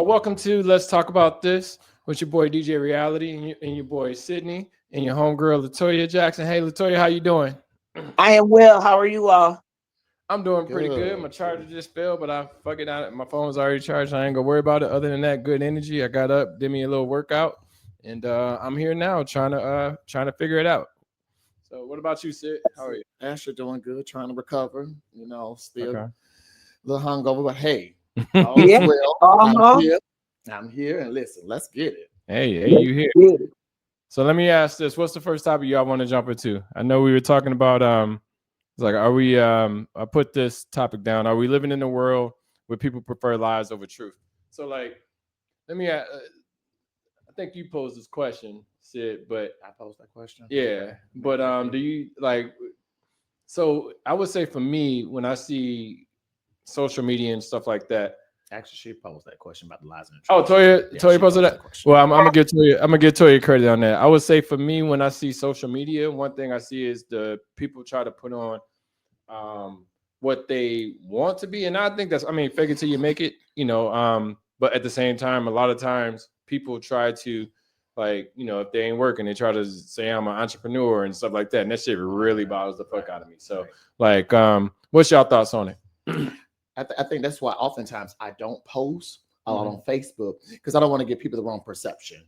Welcome to Let's Talk About This with your boy DJ Reality and your boy Sydney and your homegirl Latoya Jackson. Hey Latoya, how you doing? I am well. How are you all? I'm doing pretty good. My charger just fell, but I fuck it out. My phone's already charged. I ain't gonna worry about it. Other than that, good energy. I got up, did me a little workout, and I'm here now trying to figure it out. So, what about you, Sid? How are you? Asher doing good, trying to recover. Still Okay. a little hungover, but hey, all is Yeah. well. Uh-huh. I'm here, and listen, let's get it. Hey, you here? Yeah. So let me ask this: what's the first topic y'all want to jump into? I know we were talking about it's like, are we? I put this topic down. Are we living in a world where people prefer lies over truth? So like, let me. I think you posed this question, Sid, but I posed that question. yeah, but do you like? So I would say for me, when I see social media and stuff like that. Actually, she posed that question about the lies and the Oh, truth. Toya posted that. Well, I'm gonna give Toya credit on that. I would say for me, when I see social media, one thing I see is the people try to put on what they want to be, and I think fake it till you make it, but at the same time, a lot of times people try to, like, if they ain't working, they try to say I'm an entrepreneur and stuff like that, and that shit really bothers the fuck out of me. So like, what's y'all thoughts on it? I think that's why oftentimes I don't post a lot on Facebook, because I don't want to give people the wrong perception.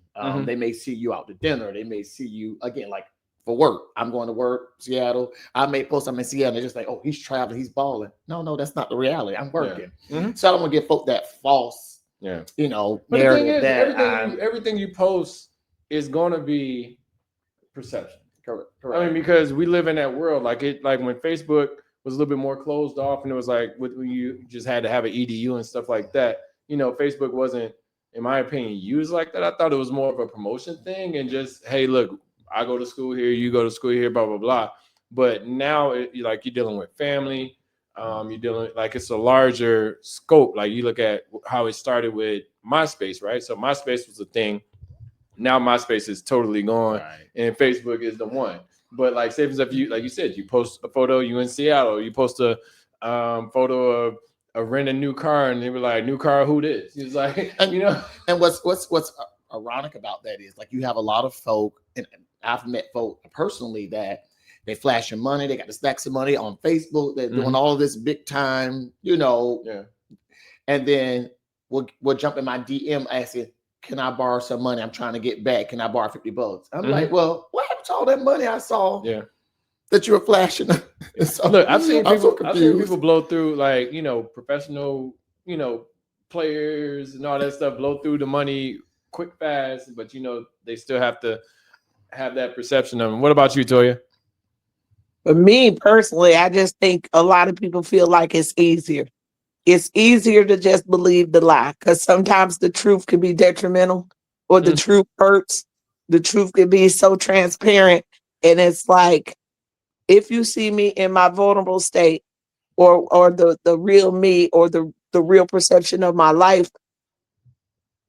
They may see you out to dinner. They may see you, again, like for work. I'm going to work, Seattle. I may post I'm in Seattle. They're just like, oh, he's traveling, he's balling. No, that's not the reality. I'm working. So I don't want to give folk that false, but narrative. The thing is, everything you post is going to be perception. Correct. I mean, because we live in that world. Like when Facebook was a little bit more closed off, and it was like when you just had to have an EDU and stuff like that. Facebook wasn't, in my opinion, used like that. I thought it was more of a promotion thing, and just, hey, look, I go to school here, you go to school here, blah blah blah. But now, you're dealing with family. You're dealing, like, it's a larger scope. Like, you look at how it started with MySpace, right? So MySpace was a thing. Now MySpace is totally gone, and Facebook is the one. But like, say for example, like you said, you post a photo, you in Seattle, you post a photo of rent a new car, and they were like, "New car, who this?" He's like, And what's ironic about that is, like, you have a lot of folk, and I've met folk personally that they flashing money, they got the stacks of money on Facebook, they're doing all of this big time, and then we'll jump in my DM asking, can I borrow some money? I'm trying to get back. Can I borrow $50? I'm like, well, what happened to all that money I saw that you were flashing? So, look, I've seen people blow through, like, professional, players and all that stuff, blow through the money quick, fast, but they still have to have that perception of them. What about you, Toya? For me personally, I just think a lot of people feel like it's easier. It's easier to just believe the lie, because sometimes the truth can be detrimental, or the truth hurts. The truth can be so transparent. And it's like, if you see me in my vulnerable state, or the real me, or the real perception of my life,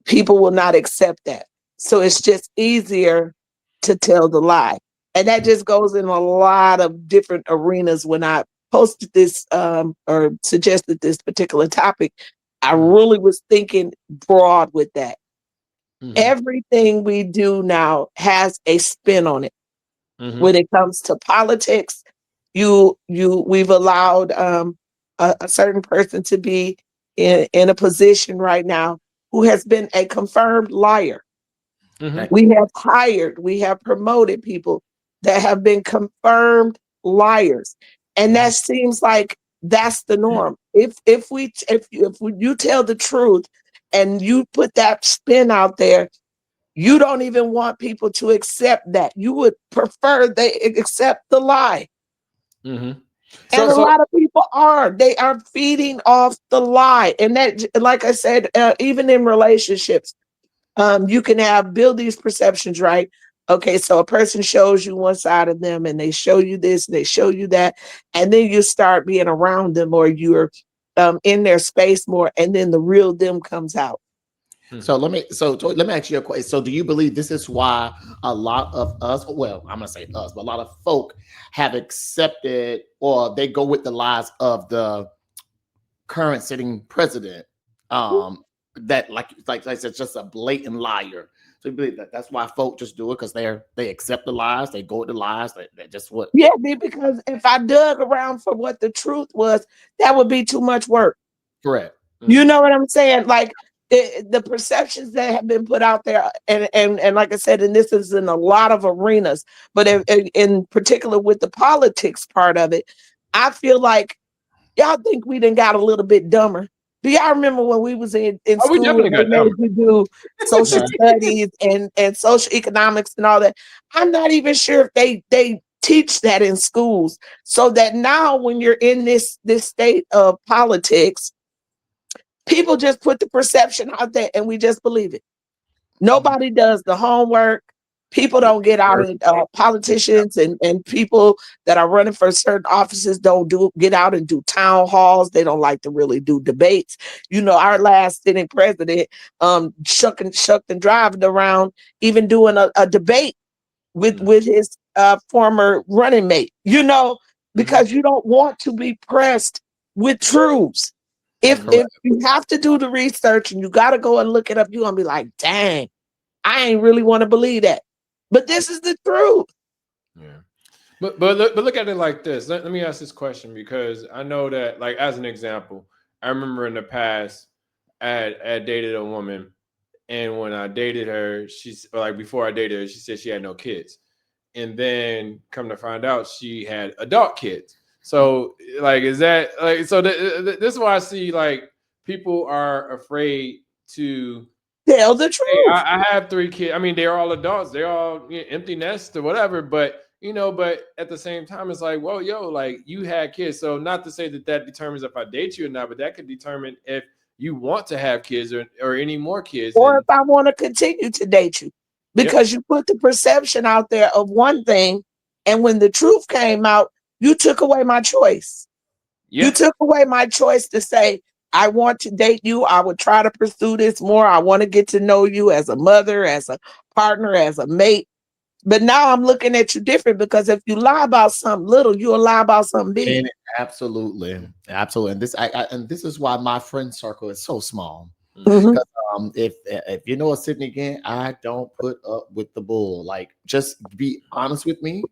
people will not accept that. So it's just easier to tell the lie. And that just goes in a lot of different arenas. When I posted this or suggested this particular topic, I really was thinking broad with that. Everything we do now has a spin on it. When it comes to politics, we've allowed a certain person to be in a position right now who has been a confirmed liar. We have promoted people that have been confirmed liars, and that seems like that's the norm. If you tell the truth and you put that spin out there, you don't even want people to accept that. You would prefer they accept the lie. And a lot of people they are feeding off the lie. And that, like I said, even in relationships, you can build these perceptions, right? Okay, so a person shows you one side of them, and they show you this, they show you that, and then you start being around them, or you're in their space more, and then the real them comes out. So let me ask you a question. So do you believe this is why a lot of us, well, I'm gonna say us, but a lot of folk have accepted, or they go with the lies of the current sitting president, that like I said, just a blatant liar. So you believe that that's why folk just do it because they accept the lies, they go with the lies, they just what. Yeah, because if I dug around for what the truth was, that would be too much work. Correct. You know what I'm saying? Like the perceptions that have been put out there, and like I said, and this is in a lot of arenas, but in particular with the politics part of it, I feel like y'all think we done got a little bit dumber. Do y'all remember when we was in We school definitely and they got made dumber. you do social studies and social economics and all that? I'm not even sure if they teach that in schools, so that now when you're in this state of politics, people just put the perception out there and we just believe it. Nobody does the homework. People don't get out and politicians and people that are running for certain offices don't get out and do town halls. They don't like to really do debates. You know, our last sitting president shucked and driving around, even doing a debate with his former running mate, you know, because you don't want to be pressed with truths. If you have to do the research and you got to go and look it up, you're going to be like, dang, I ain't really want to believe that. But this is the truth. Yeah. But look at it like this. Let me ask this question, because I know that, like, as an example, I remember in the past I dated a woman, and when I dated her, before I dated her, she said she had no kids. And then come to find out she had adult kids. So like, is that like, so this is why I see like people are afraid to tell the truth. Hey, I have 3 kids. I mean, they're all adults. They're all empty nest or whatever. But but at the same time, it's like, whoa, like you had kids. So not to say that determines if I date you or not, but that could determine if you want to have kids or any more kids. Or if I want to continue to date you, because you put the perception out there of one thing, and when the truth came out, you took away my choice. You took away my choice to say, I want to date you. I would try to pursue this more. I want to get to know you as a mother, as a partner, as a mate. But now I'm looking at you different, because if you lie about something little, you'll lie about something big. Absolutely. And this is why my friend circle is so small. Mm-hmm. If you know a Sydney again, I don't put up with the bull. Like, just be honest with me.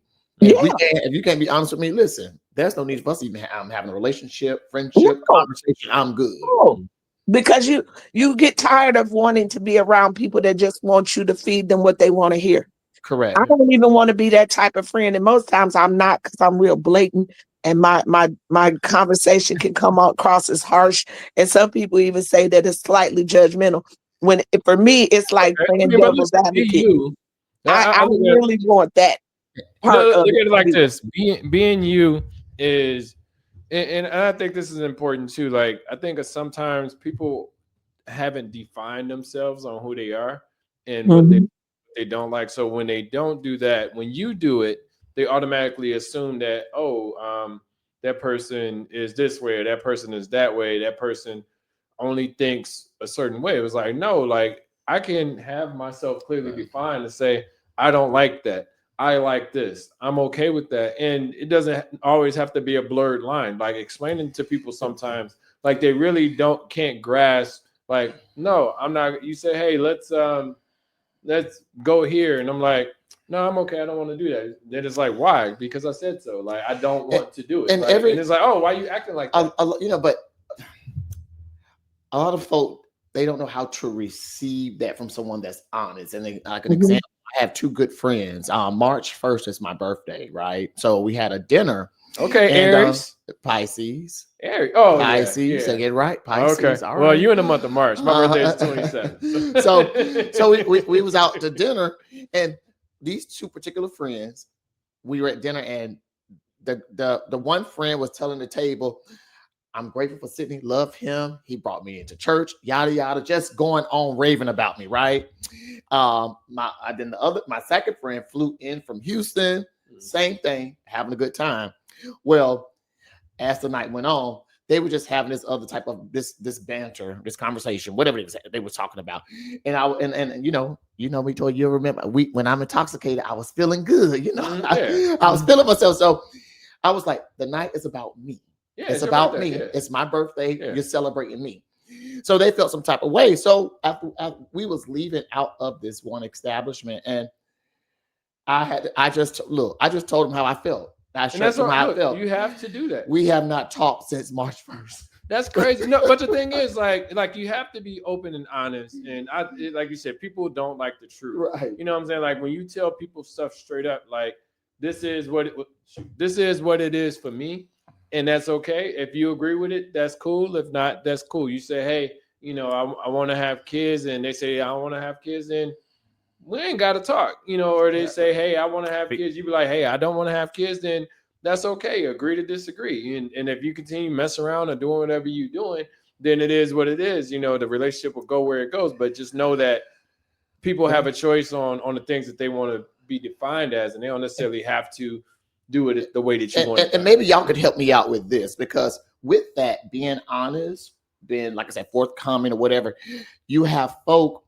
If you can't be honest with me, listen, there's no need for us even having a relationship, friendship, conversation. I'm good. Because you get tired of wanting to be around people that just want you to feed them what they want to hear. Correct. I don't even want to be that type of friend, and most times I'm not, because I'm real blatant, and my conversation can come across as harsh, and some people even say that it's slightly judgmental. When for me, it's like playing devil's advocate. I really want that part of look at it like it. this: being you is, and I think this is important too. Like, I think sometimes people haven't defined themselves on who they are and what they don't like. So when they don't do that, when you do it, they automatically assume that, that person is this way, or that person is that way, that person only thinks a certain way. It was like, no, like, I can have myself clearly defined and say, I don't like that. I like this. I'm okay with that. And it doesn't always have to be a blurred line. Like, explaining to people sometimes, like, they really can't grasp, like, no, I'm not. You say, hey, let's go here. And I'm like, no, I'm okay. I don't want to do that. Then it's like, why? Because I said so. Like, I don't want to do it. And, and it's like, oh, why are you acting like that? But a lot of folk, they don't know how to receive that from someone that's honest. And like an example, I have 2 good friends. March 1st is my birthday, right? So we had a dinner. Okay, Aries. Pisces. Aries. Oh, Pisces. Yeah. I get right. Pisces. Okay. All well, right. you in the month of March. My birthday is 27. So we was out to dinner, and these 2 particular friends, we were at dinner, and the one friend was telling the table, I'm grateful for Sydney, love him. He brought me into church, yada yada, just going on raving about me, right? My second friend flew in from Houston, same thing, having a good time. Well, as the night went on, they were just having this other type of this banter, this conversation, whatever it was they were talking about. And you know me, Toy, you remember when I'm intoxicated, I was feeling good, I was feeling myself. So I was like, the night is about me. It's about me. Yeah. It's my birthday. Yeah. You're celebrating me. So they felt some type of way. So after we was leaving out of this one establishment, and I just told them how I felt. I showed them how I felt. You have to do that. We have not talked since March 1st. That's crazy. No, but the thing is, like you have to be open and honest. And like you said, people don't like the truth. Right. You know what I'm saying? Like when you tell people stuff straight up, like this is what it is for me, and that's okay. If you agree with it, that's cool. If not, that's cool. You say, hey, you know, I want to have kids, and they say I don't want to have kids, then we ain't got to talk. You know, or they say, hey, I want to have kids. You be like, hey, I don't want to have kids, then that's okay. Agree to disagree. And if you continue messing around or doing whatever you're doing, then it is what it is. You know, the relationship will go where it goes. But just know that people have a choice on the things that they want to be defined as, and they don't necessarily have to do it the way that you want. And maybe y'all could help me out with this, because with that, being honest, being, like I said, forthcoming or whatever, you have folk,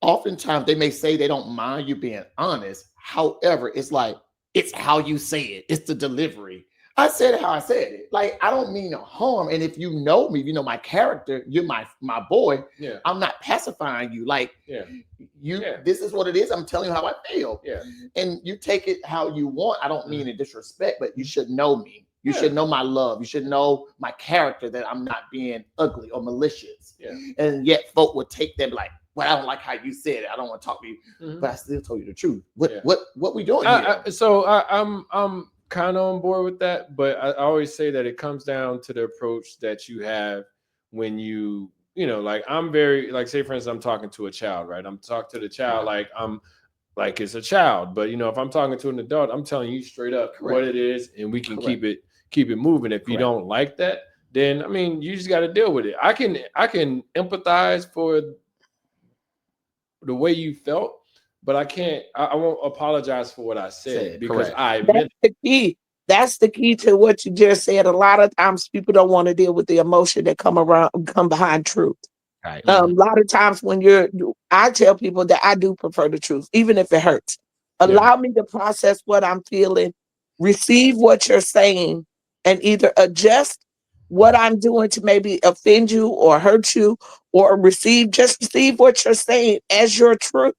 oftentimes they may say they don't mind you being honest. However, it's like, it's how you say it. It's the delivery. I said it how I said it. Like, I don't mean no harm. And if you know me, if you know my character, you're my boy. Yeah. I'm not pacifying you. Like, this is what it is. I'm telling you how I feel. Yeah. And you take it how you want. I don't mean in disrespect, but you should know me. You should know my love. You should know my character, that I'm not being ugly or malicious. Yeah. And yet folk would take them like, well, I don't like how you said it. I don't want to talk to you, but I still told you the truth. What we doing here? I'm kind of on board with that, but I always say that it comes down to the approach that you have when you know, like I'm very, like, say for instance, I'm talking to a child, right? I'm talking to the child like I'm like it's a child, but you know, if I'm talking to an adult, I'm telling you straight up what it is, and we can keep it moving. If you don't like that, then I mean, you just got to deal with it. I can empathize for the way you felt, but I won't apologize for what I said because I admit that's the key. That's the key to what you just said. A lot of times people don't want to deal with the emotion that come behind truth. Right. A lot of times when I tell people that I do prefer the truth, even if it hurts. Allow me to process what I'm feeling, receive what you're saying, and either adjust what I'm doing to maybe offend you or hurt you, or receive what you're saying as your truth.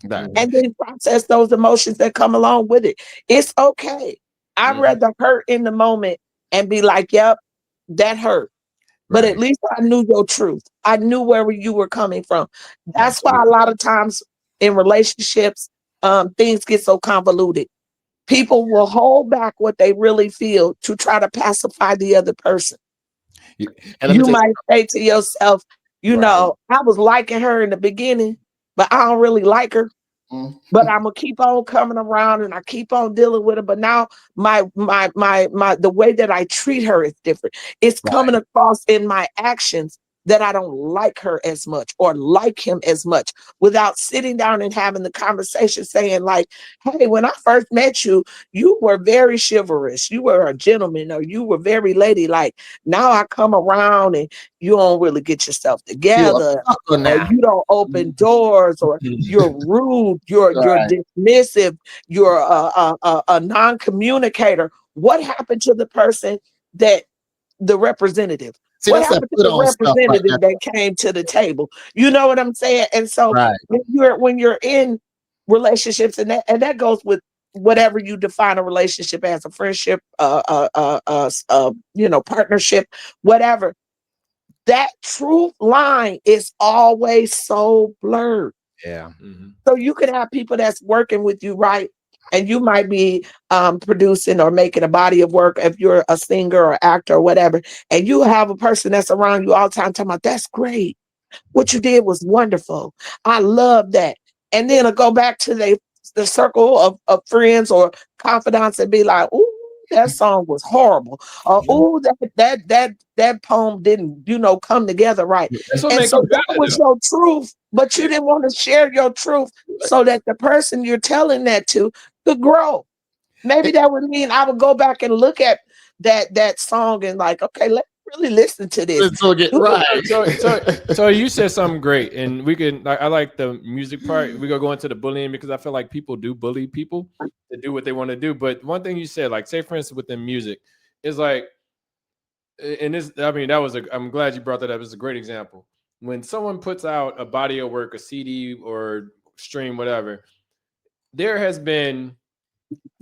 Right. And then process those emotions that come along with it. It's okay. I'd rather hurt in the moment and be like, yep, that hurt. But at least I knew your truth. I knew where you were coming from. That's why a lot of times in relationships, things get so convoluted. People will hold back what they really feel to try to pacify the other person. You might say to yourself, you know, I was liking her in the beginning, but I don't really like her. But I'm gonna keep on coming around and I keep on dealing with her. But now my the way that I treat her is different. It's coming across in my actions that I don't like her as much or like him as much, without sitting down and having the conversation saying like, hey, when I first met you, you were very chivalrous. You were a gentleman, or you were very ladylike. Now I come around and you don't really get yourself together, or you don't open doors, or you're rude, you're dismissive, you're a non-communicator. What happened to the person the representative? See, what happened to the representative that came to the table? You know what I'm saying? And so when you're in relationships, and that goes with whatever you define a relationship as, a friendship, partnership, whatever. That truth line is always so blurred. Yeah. So you could have people that's working with you, right? And you might be producing or making a body of work if you're a singer or actor or whatever. And you have a person that's around you all the time talking about, that's great. What you did was wonderful. I love that. And then I'll go back to the circle of friends or confidants and be like, ooh, that song was horrible. Oh, that poem didn't, come together right. And so that was your truth, but you didn't want to share your truth so that the person you're telling that to could grow. Maybe that would mean I would go back and look at that song and like, okay, let's really listen to this. So you said something great, and we can. I like the music part. We gonna go into the bullying because I feel like people do bully people to do what they want to do. But one thing you said, like say for instance within music, is like and this, I mean, I'm glad you brought that up. It's a great example. When someone puts out a body of work, a CD or stream, whatever, there has been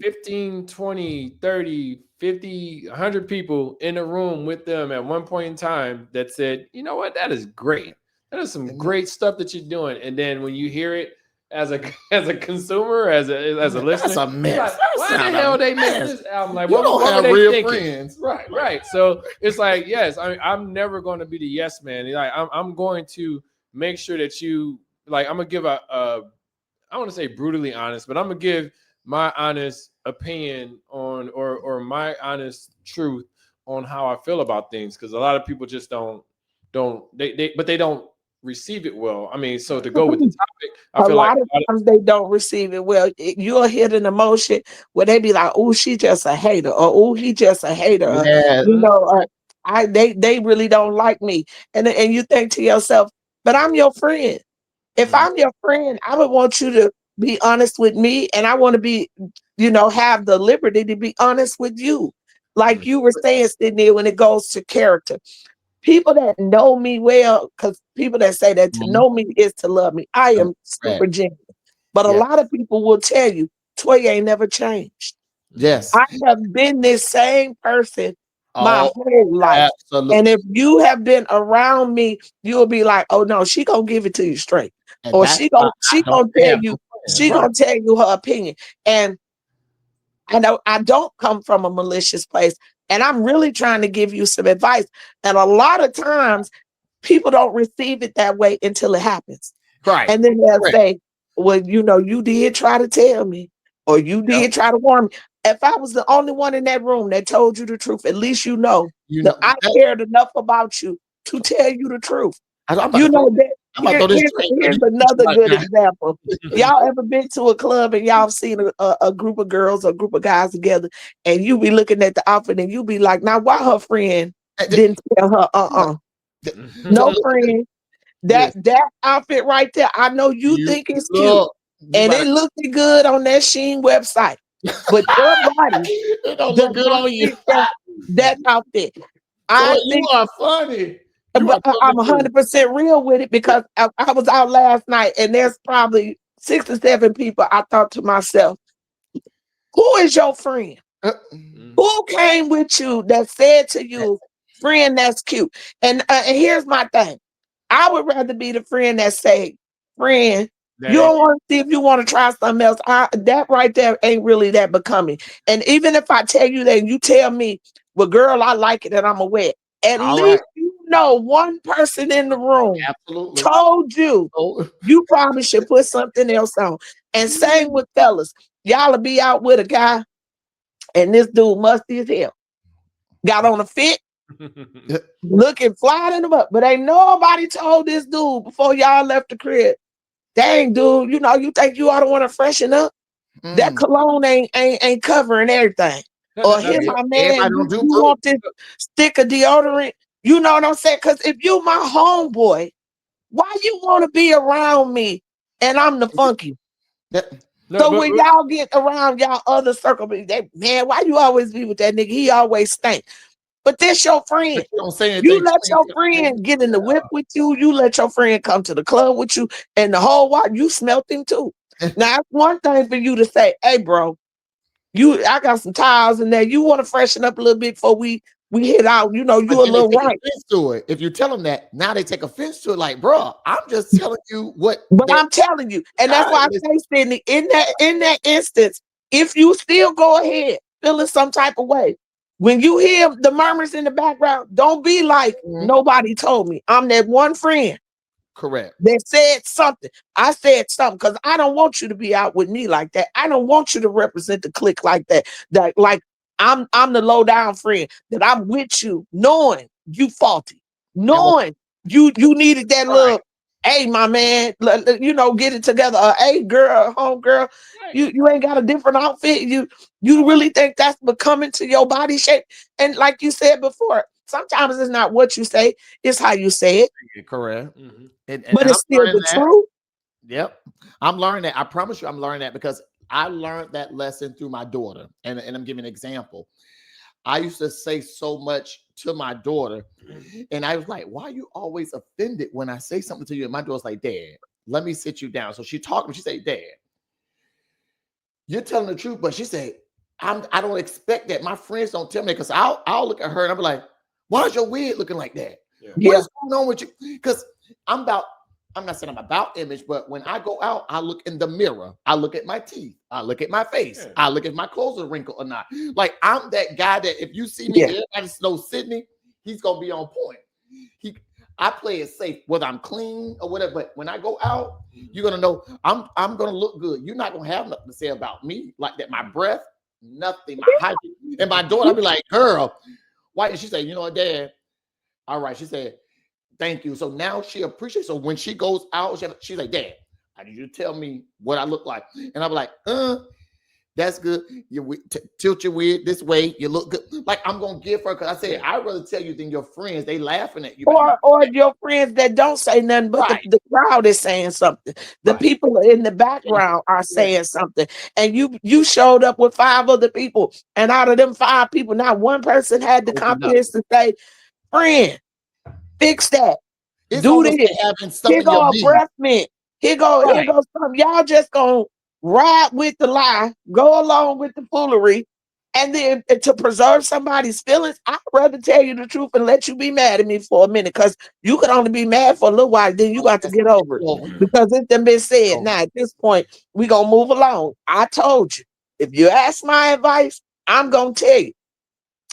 15, 20, 30, 50, 100 people in a room with them at one point in time that said, you know what, that is great. That is some great stuff that you're doing. And then when you hear it as a consumer, as a listener, that's a mess. like, why the hell they make this album? Like, what were they real thinking? Friends. Right. So it's like, yes, I'm never going to be the yes man. Like, I'm going to make sure that you, like, I'm gonna give I want to say brutally honest, but I'm gonna give my honest opinion on or my honest truth on how I feel about things, because a lot of people just don't they don't receive it well. I mean, so to go with the topic, I A feel lot like of times they don't receive it well. You'll hit an emotion where they be like, "Oh, she just a hater," or "Oh, he just a hater." Yes. You know, they really don't like me, and you think to yourself, "But I'm your friend. If I'm your friend, I would want you to be honest with me, and I want to be, have the liberty to be honest with you." Like you were saying, Sydney, when it goes to character. People that know me well, because people that say that to know me is to love me. I am super genuine. But a lot of people will tell you, Toya ain't never changed. Yes. I have been this same person my whole life. Absolutely. And if you have been around me, you'll be like, oh no, she gonna give it to you straight. And Or she gonna tell you her opinion. And I know I don't come from a malicious place. And I'm really trying to give you some advice. And a lot of times people don't receive it that way until it happens. Right. And then they'll say, well, you did try to tell me, or you did try to warn me. If I was the only one in that room that told you the truth, at least that I cared enough about you to tell you the truth. Here's another good example. Y'all ever been to a club and y'all seen a group of girls or a group of guys together, and you be looking at the outfit and you be like, now why her friend didn't tell her no friend, that outfit right there, I know you think it's cute and it looked good on that Shein website, but your body it don't look good on you. That outfit. I think you are funny. But I'm 100% real with it, because I was out last night and there's probably 6 or 7 people. I thought to myself, who is your friend? Who came with you that said to you, friend, that's cute? And here's my thing. I would rather be the friend that say, friend, you don't want to see if you want to try something else. That right there ain't really that becoming. And even if I tell you that, you tell me, well, girl, I like it and I'm aware. At least one person in the room told you you probably should put something else on. And same with fellas. Y'all will be out with a guy and this dude musty as hell. Got on a fit, looking fly in the butt, but ain't nobody told this dude before y'all left the crib, dang dude, you think you ought to want to freshen up? That cologne ain't covering everything. Or here, my man, you want this stick of deodorant? You know what I'm saying? Because if you my homeboy, why you want to be around me and I'm the funky? When y'all get around y'all other circle, man, why you always be with that nigga? He always stink. But this your friend. You let your friend get in the whip with you. You let your friend come to the club with you, and the whole while you smelt him too. Now, it's one thing for you to say, hey, bro, I got some towels in there. You want to freshen up a little bit before we hit out. You a little right. To it. If you tell them that, now they take offense to it. Like, bro, I'm just telling you what. But I'm telling you, and that's why I say, Sydney, in that instance, if you still go ahead feeling some type of way, when you hear the murmurs in the background, don't be like, nobody told me. I'm that one friend. Correct. They said something. I said something because I don't want you to be out with me like that. I don't want you to represent the clique like that. That like I'm the low down friend that I'm with you, knowing you faulty, knowing you needed that little. Hey, my man, get it together. Hey, girl, home girl, you ain't got a different outfit. You really think that's becoming to your body shape? And like you said before, sometimes it's not what you say, it's how you say it. Correct. But it's still the truth. Yep. I'm learning that. I promise you I'm learning that because I learned that lesson through my daughter. And I'm giving an example. I used to say so much to my daughter, and I was like, "Why are you always offended when I say something to you?" And my daughter's like, "Dad, let me sit you down." So she talked to me. She said, "Dad, you're telling the truth," but she said, I don't expect that. My friends don't tell me because I'll look at her and I'll be like, "Why is your wig looking like that? What is going on with you?" Because I'm not saying I'm about image, but when I go out, I look in the mirror. I look at my teeth. I look at my face. I look if my clothes are wrinkled or not. Like, I'm that guy that if you see me, everybody knows Sydney, he's gonna be on point. I play it safe, whether I'm clean or whatever. But when I go out, you're gonna know I'm gonna look good. You're not gonna have nothing to say about me like that. My breath, nothing. My hygiene. And my daughter, I'll be like, "Girl, why?" And she say, "You know what, Dad? All right." She said, "Thank you." So now she appreciates. So when she goes out, she's like, "Dad, I need you to tell me what I look like." And I'm like, "That's good. You tilt your wig this way. You look good." Like, I'm gonna give her, because I said, "I'd rather tell you than your friends. They laughing at you." Or your friends that don't say nothing, but the crowd is saying something. The people in the background are saying something. And you showed up with 5 other people. And out of them 5 people, not one person had the confidence to say, "Friend, fix that. It's Do this. having stuff Here in your go a beef. breath mint. Here goes something." Y'all just gonna ride with the lie, go along with the foolery, and then to preserve somebody's feelings. I'd rather tell you the truth and let you be mad at me for a minute, because you can only be mad for a little while, then you got to get over it. Because it's been said. Now at this point, we gonna move along. I told you, if you ask my advice, I'm gonna tell you.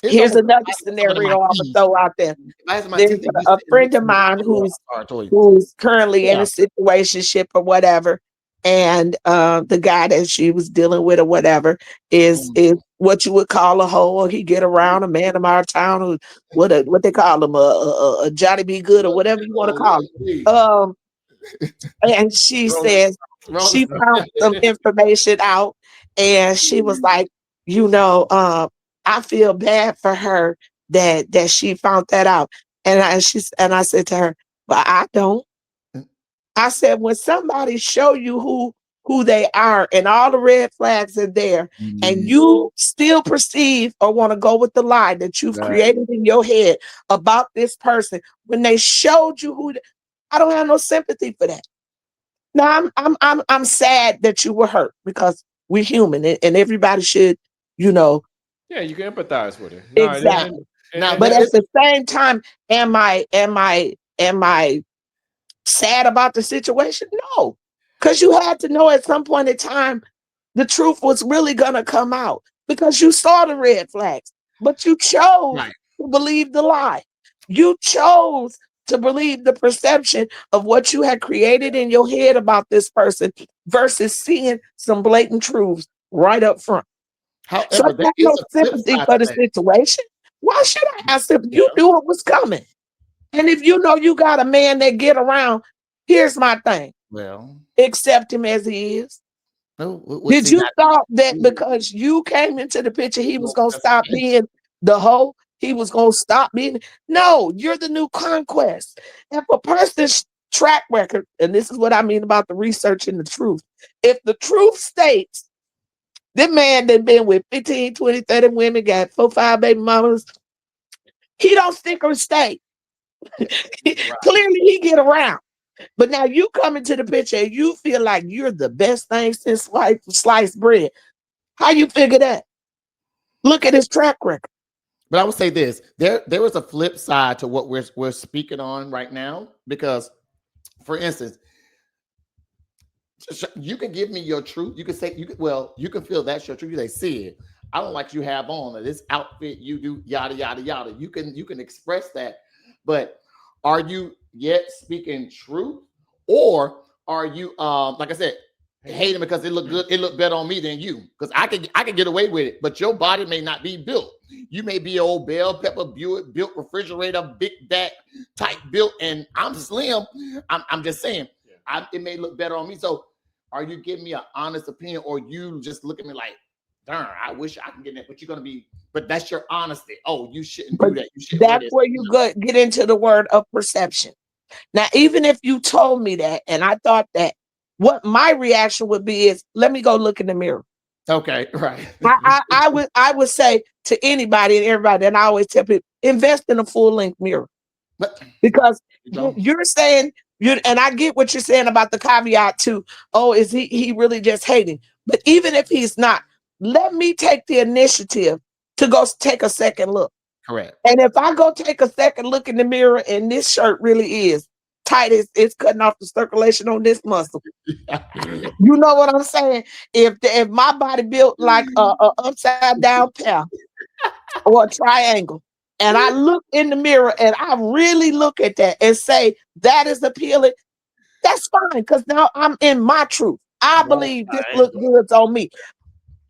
Here's another scenario I'm gonna throw out there. There's a friend of mine who's currently in a situationship or whatever, and the guy that she was dealing with or whatever is what you would call a hoe, or he get around a man of our town who what they call him, a Johnny B. Good or whatever you want to call him. And she says she found some information out, and she was like, "I feel bad for her that she found that out." And I said to her, "But I don't." I said, when somebody show you who they are and all the red flags are there, and you still perceive or want to go with the lie that you've created in your head about this person, when they showed you I don't have no sympathy for that. Now I'm sad that you were hurt, because we're human, and everybody should, Yeah, you can empathize with it. Exactly. But at the same time, am I sad about the situation? No, because you had to know at some point in time the truth was really gonna come out, because you saw the red flags, but you chose to believe the lie. You chose to believe the perception of what you had created in your head about this person versus seeing some blatant truths right up front. However, so I have no sympathy for the situation. Why should I have sympathy? You knew it was coming. And if you know you got a man that get around, here's my thing. Well, accept him as he is. Did you thought that because you came into the picture, he was going to stop being the hoe? He was going to stop being? No, you're the new conquest. If a person's track record, and this is what I mean about the research and the truth, if the truth states that man that been with 15, 20, 30 women, got 4, 5 baby mamas, he don't stick or stay. Clearly he get around. But now you come into the picture and you feel like you're the best thing since sliced bread. How you figure that? Look at his track record. But I would say this: there is a flip side to what we're speaking on right now, because, for instance, you can give me your truth. You can say you can feel that's your truth. You say, "See, I don't like you have on, or this outfit you do, yada yada yada." You can express that, but are you yet speaking truth, or are you like I said, hate him because it looked good, it looked better on me than you? Because I can get away with it, but your body may not be built. You may be old bell pepper Buick built refrigerator, big back type built, and I'm slim. I'm just saying, it may look better on me. So are you giving me an honest opinion, or you just look at me like, darn, I wish I could get that, but you're gonna be, but that's your honesty. Oh, you shouldn't do that. You shouldn't. That's where you get into the word of perception. Now, even if you told me that and I thought that, what my reaction would be is, let me go look in the mirror. Okay, right. I would say to anybody and everybody, and I always tell people, invest in a full-length mirror. But Because you don't. you're saying and I get what you're saying about the caveat too. Oh, is he really just hating? But even if he's not, let me take the initiative to go take a second look. Correct. And if I go take a second look in the mirror and this shirt really is tight, it's cutting off the circulation on this muscle. You know what I'm saying? If my body built like a upside down pear or a triangle, and I look in the mirror and I really look at that and say that is appealing, that's fine, because now I'm in my truth. I believe this looks good on me.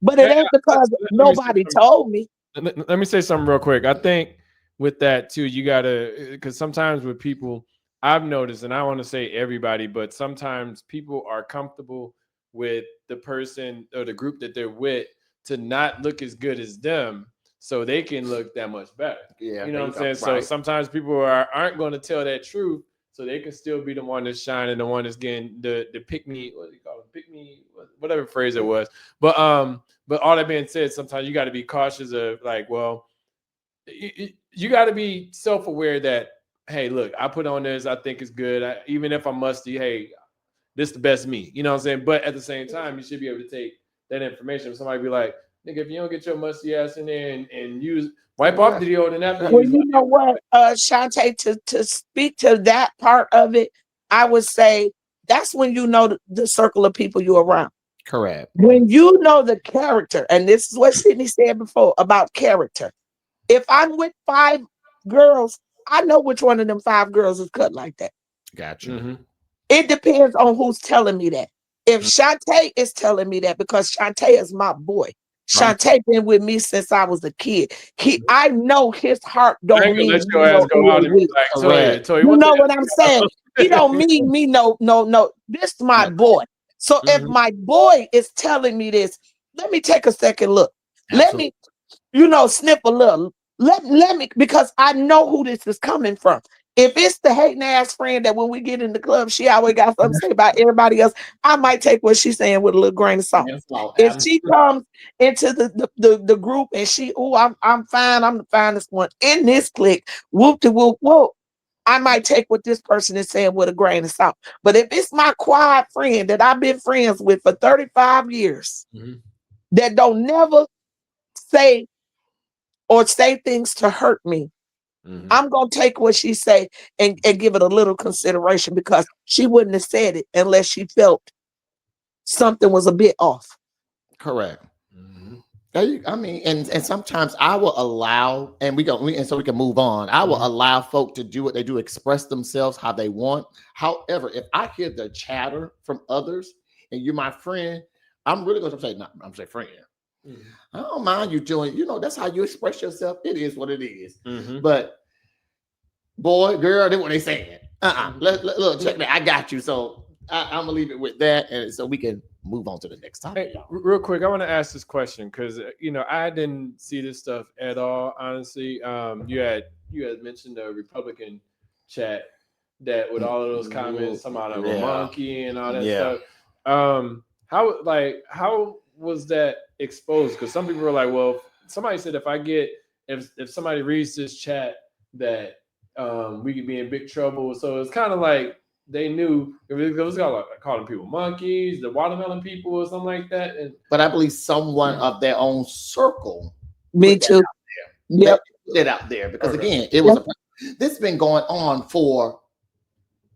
But it ain't because nobody told me. Let me say something real quick. I think with that too, you gotta, because sometimes with people, I've noticed, and I want to say everybody, but sometimes people are comfortable with the person or the group that they're with to not look as good as them, so they can look that much better. Yeah, you know what I'm saying. Right. So sometimes people aren't going to tell that truth, so they can still be the one that's shining, the one that's getting the pick me, what do you call it, pick me, whatever phrase it was. But all that being said, sometimes you got to be cautious of like, well, you got to be self-aware that, hey, look, I put on this, I think it's good. Even if I'm musty, hey, this is the best me. You know what I'm saying? But at the same time, you should be able to take that information. If somebody be like, nigga, if you don't get your musty ass in there and wipe off the deodorant after Well, you know what, Shantae, to speak to that part of it, I would say that's when you know the circle of people you're around. Correct. When you know the character, and this is what Sydney said before about character. If I'm with 5 girls, I know which one of them 5 girls is cut like that. Gotcha. Mm-hmm. It depends on who's telling me that. If Shantae is telling me that, because Shantae is my boy. Shantae been with me since I was a kid. I know his heart don't mean let your ass go out and be like, Toya, you know what I'm saying? He don't mean me no. This is my boy. So if my boy is telling me this, let me take a second look. Absolutely. Let me, sniff a little. Let me, because I know who this is coming from. If it's the hating ass friend that when we get in the club, she always got something to say about everybody else, I might take what she's saying with a little grain of salt. If she comes into the group and I'm fine, I'm the finest one in this clique, whoop de whoop whoop, I might take what this person is saying with a grain of salt. But if it's my quiet friend that I've been friends with for 35 years, that don't never say things to hurt me, I'm going to take what she say and give it a little consideration, because she wouldn't have said it unless she felt something was a bit off. Correct. I mean, and sometimes I will allow, and so we can move on. I will allow folk to do what they do, express themselves how they want. However, if I hear the chatter from others and you're my friend, I'm really going to say, no, I'm saying friend. I don't mind you doing, that's how you express yourself. It is what it is. But boy, girl, that's what they saying. Look, check that. I got you. So I'm gonna leave it with that, and so we can move on to the next topic. Hey, real quick, I want to ask this question because I didn't see this stuff at all. Honestly, you had mentioned the Republican chat that with all of those comments, some out of a monkey and all that stuff. How was that exposed? Because some people were like, well, somebody said if somebody reads this chat that we could be in big trouble. So it's kind of like they knew it was calling people monkeys, the watermelon people or something like that. But I believe someone of their own circle. Me too. Yep. Put it out there because again, it was this has been going on for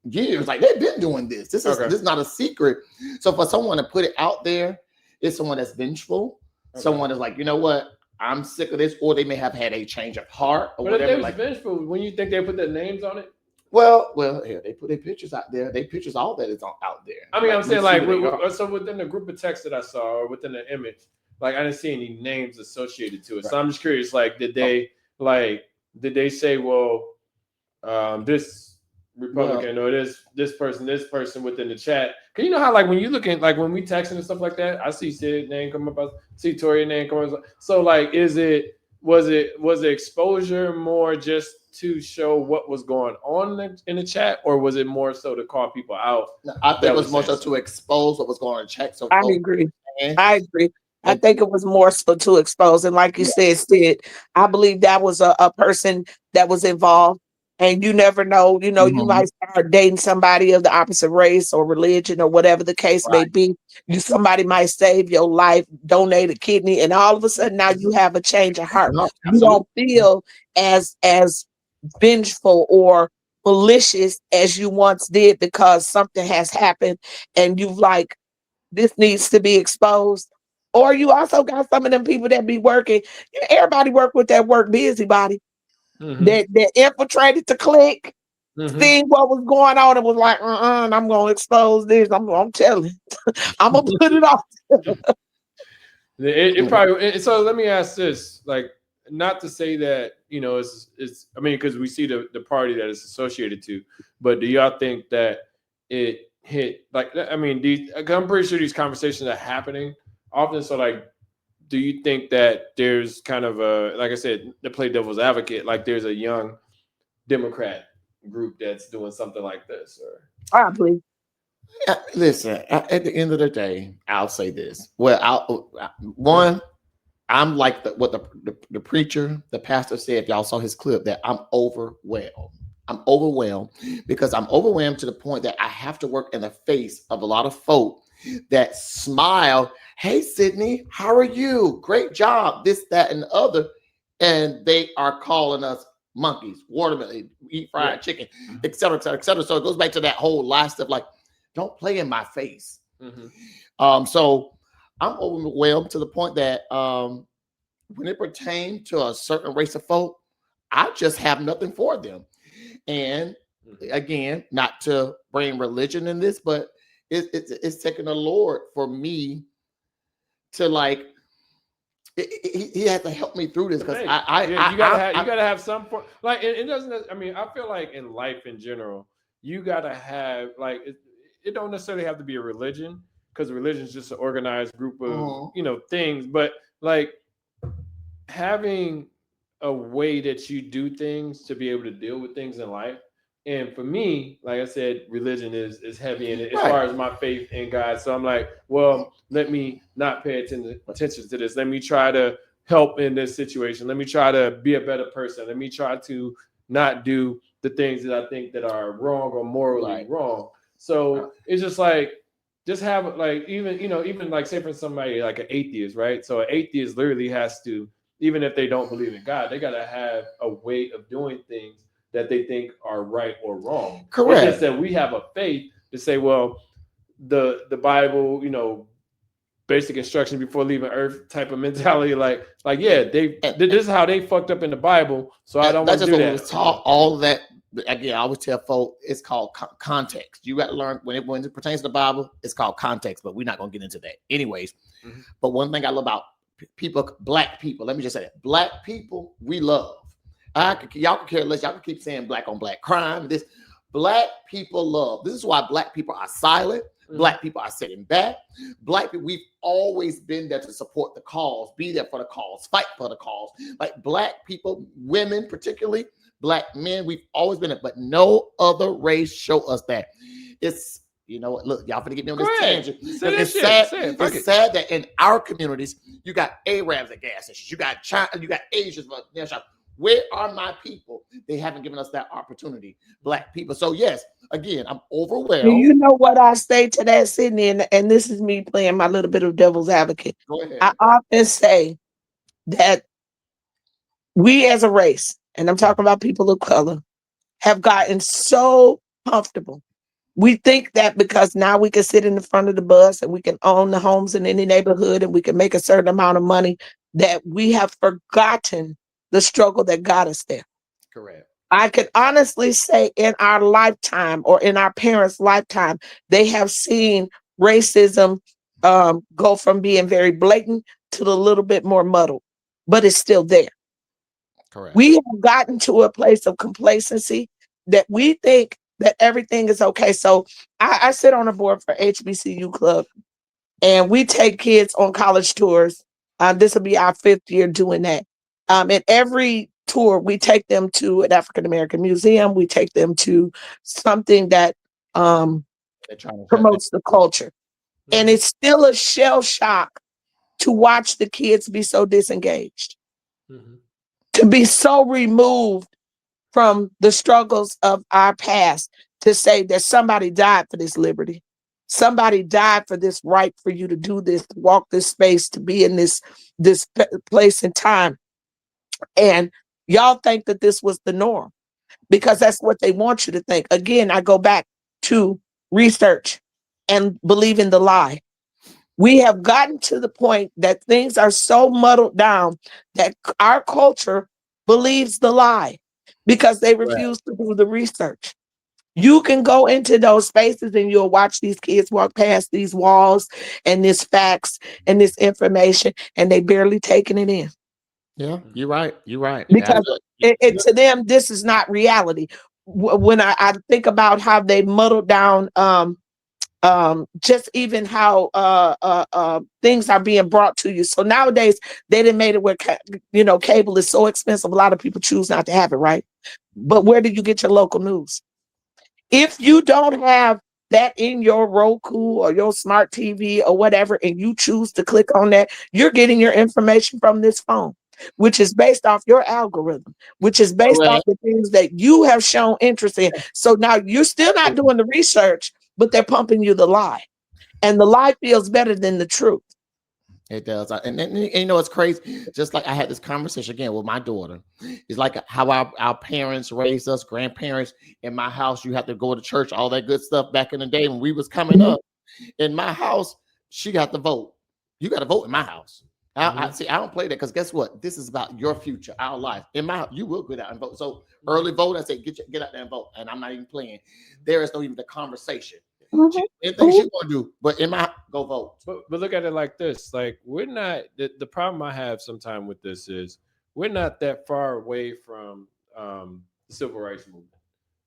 years. Like they've been doing this. This is not a secret. So for someone to put it out there, it's someone that's vengeful. Someone is like, you know what? I'm sick of this, or they may have had a change of heart or whatever. If they was vengeful, when you think they put their names on it? Well, yeah, they put their pictures out there. They pictures all that is out there. I mean, I'm saying so within the group of text that I saw or within the image, like I didn't see any names associated to it. So I'm just curious, like, did they say, well, this Republican or this person within the chat? Cause you know how like when you look at like when we texting and stuff like that, I see Sid name come up, I see Tori name come up. So like, was the exposure more just to show what was going on in the chat, or was it more so to call people out? No, I think it was more so to expose what was going on in the chat. So I agree. I think it was more so to expose. And like you said, Sid, I believe that was a person that was involved. And you never know, you might start dating somebody of the opposite race or religion or whatever the case may be. Somebody might save your life, donate a kidney, and all of a sudden now you have a change of heart. No, You don't feel as vengeful or malicious as you once did because something has happened and you've like, this needs to be exposed. Or you also got some of them people that be working. Everybody work with that work busybody that infiltrated the clique, seeing what was going on and was like, and I'm gonna expose this. I'm telling you. I'm gonna put it off. It probably. So let me ask this: like, not to say that it's. I mean, because we see the party that it's associated to, but do y'all think that it hit? Like, I mean, I'm pretty sure these conversations are happening often. So, like, do you think that there's kind of a, like I said, to play devil's advocate, like there's a young Democrat group that's doing something like this, or probably? Listen, at the end of the day, I'll say this. Well, I'm like what the preacher, the pastor said. If y'all saw his clip, that I'm overwhelmed. I'm overwhelmed because I'm overwhelmed to the point that I have to work in the face of a lot of folk that smile. Hey, Sydney, how are you? Great job. This, that, and the other. And they are calling us monkeys, watermelon, eat fried chicken, et cetera, et cetera, et cetera. So it goes back to that whole lie stuff, like, don't play in my face. So I'm overwhelmed to the point that when it pertains to a certain race of folk, I just have nothing for them. And again, not to bring religion in this, but it's taking the Lord for me to like. He had to help me through this because you gotta have some form. Like it doesn't. I mean, I feel like in life in general, you gotta have like it don't necessarily have to be a religion because religion is just an organized group of things. But like having a way that you do things to be able to deal with things in life. And for me, like I said, religion is heavy in it as far as my faith in God. So I'm like, well, let me not pay attention to this. Let me try to help in this situation. Let me try to be a better person. Let me try to not do the things that I think that are wrong or morally wrong. So it's just like, just have like, even like say for somebody like an atheist, right? So an atheist literally has to, even if they don't believe in God, they got to have a way of doing things that they think are right or wrong. Correct. It's just that we have a faith to say, well, the Bible, basic instruction before leaving Earth type of mentality. Like yeah, this is how they fucked up in the Bible. So I don't want to do that. Was taught all that. Again, I always tell folks it's called context. You got to learn when it pertains to the Bible. It's called context, but we're not going to get into that, anyways. But one thing I love about people, black people. Let me just say that black people we love. Y'all can care less. Y'all can keep saying black on black crime. This black people love. This is why black people are silent. Black people are sitting back. Black people, we've always been there to support the cause, be there for the cause, fight for the cause. Like black people, women particularly, black men, we've always been there. But no other race show us that. It's, look, y'all finna get me on this tangent. It's sad that in our communities, you got Arabs at gas stations, you got China, you got Asians. Where are my people? They haven't given us that opportunity, black people. So yes, again, I'm overwhelmed. You know what I say to that, Sydney, and this is me playing my little bit of devil's advocate. Go ahead. I often say that we as a race, and I'm talking about people of color, have gotten so comfortable. We think that because now we can sit in the front of the bus and we can own the homes in any neighborhood and we can make a certain amount of money, that we have forgotten the struggle that got us there. Correct. I could honestly say in our lifetime or in our parents' lifetime, they have seen racism go from being very blatant to a little bit more muddled, but it's still there. Correct. We have gotten to a place of complacency that we think that everything is okay. So I sit on a board for HBCU Club, and we take kids on college tours. This will be our 5th year doing that. And every tour, we take them to an African American museum. We take them to something that promotes the culture. And it's still a shell shock to watch the kids be so disengaged, Mhm. to be so removed from the struggles of our past, to say that somebody died for this liberty. Somebody died for this right for you to do this, to walk this space, to be in this place and time. And y'all think that this was the norm because that's what they want you to think. Again, I go back to research and believing the lie. We have gotten to the point that things are so muddled down that our culture believes the lie because they refuse to do the research. You can go into those spaces and you'll watch these kids walk past these walls and this facts and this information, and they barely taking it in. Yeah, you're right. You're right. Because to them, this is not reality. When I think about how they muddled down just even how things are being brought to you. So nowadays they didn't made it where cable is so expensive. A lot of people choose not to have it, right? But where do you get your local news? If you don't have that in your Roku or your smart TV or whatever, and you choose to click on that, you're getting your information from this phone, which is based off your algorithm, which is based off the things that you have shown interest in. So now you're still not doing the research, but they're pumping you the lie. And the lie feels better than the truth. It does. And you know, it's crazy. Just like I had this conversation again with my daughter. It's like how our parents raised us, grandparents. In my house, you have to go to church, all that good stuff back in the day when we was coming up. In my house, she got to vote. You got to vote in my house. I don't play that because guess what? This is about your future, our life. In my house, you will get out and vote. So early vote, I say, get out there and vote. And I'm not even playing. There is no even the conversation. Anything she want to do, but in my go vote. But look at it like this: like we're not. The problem I have sometimes with this is we're not that far away from the civil rights movement.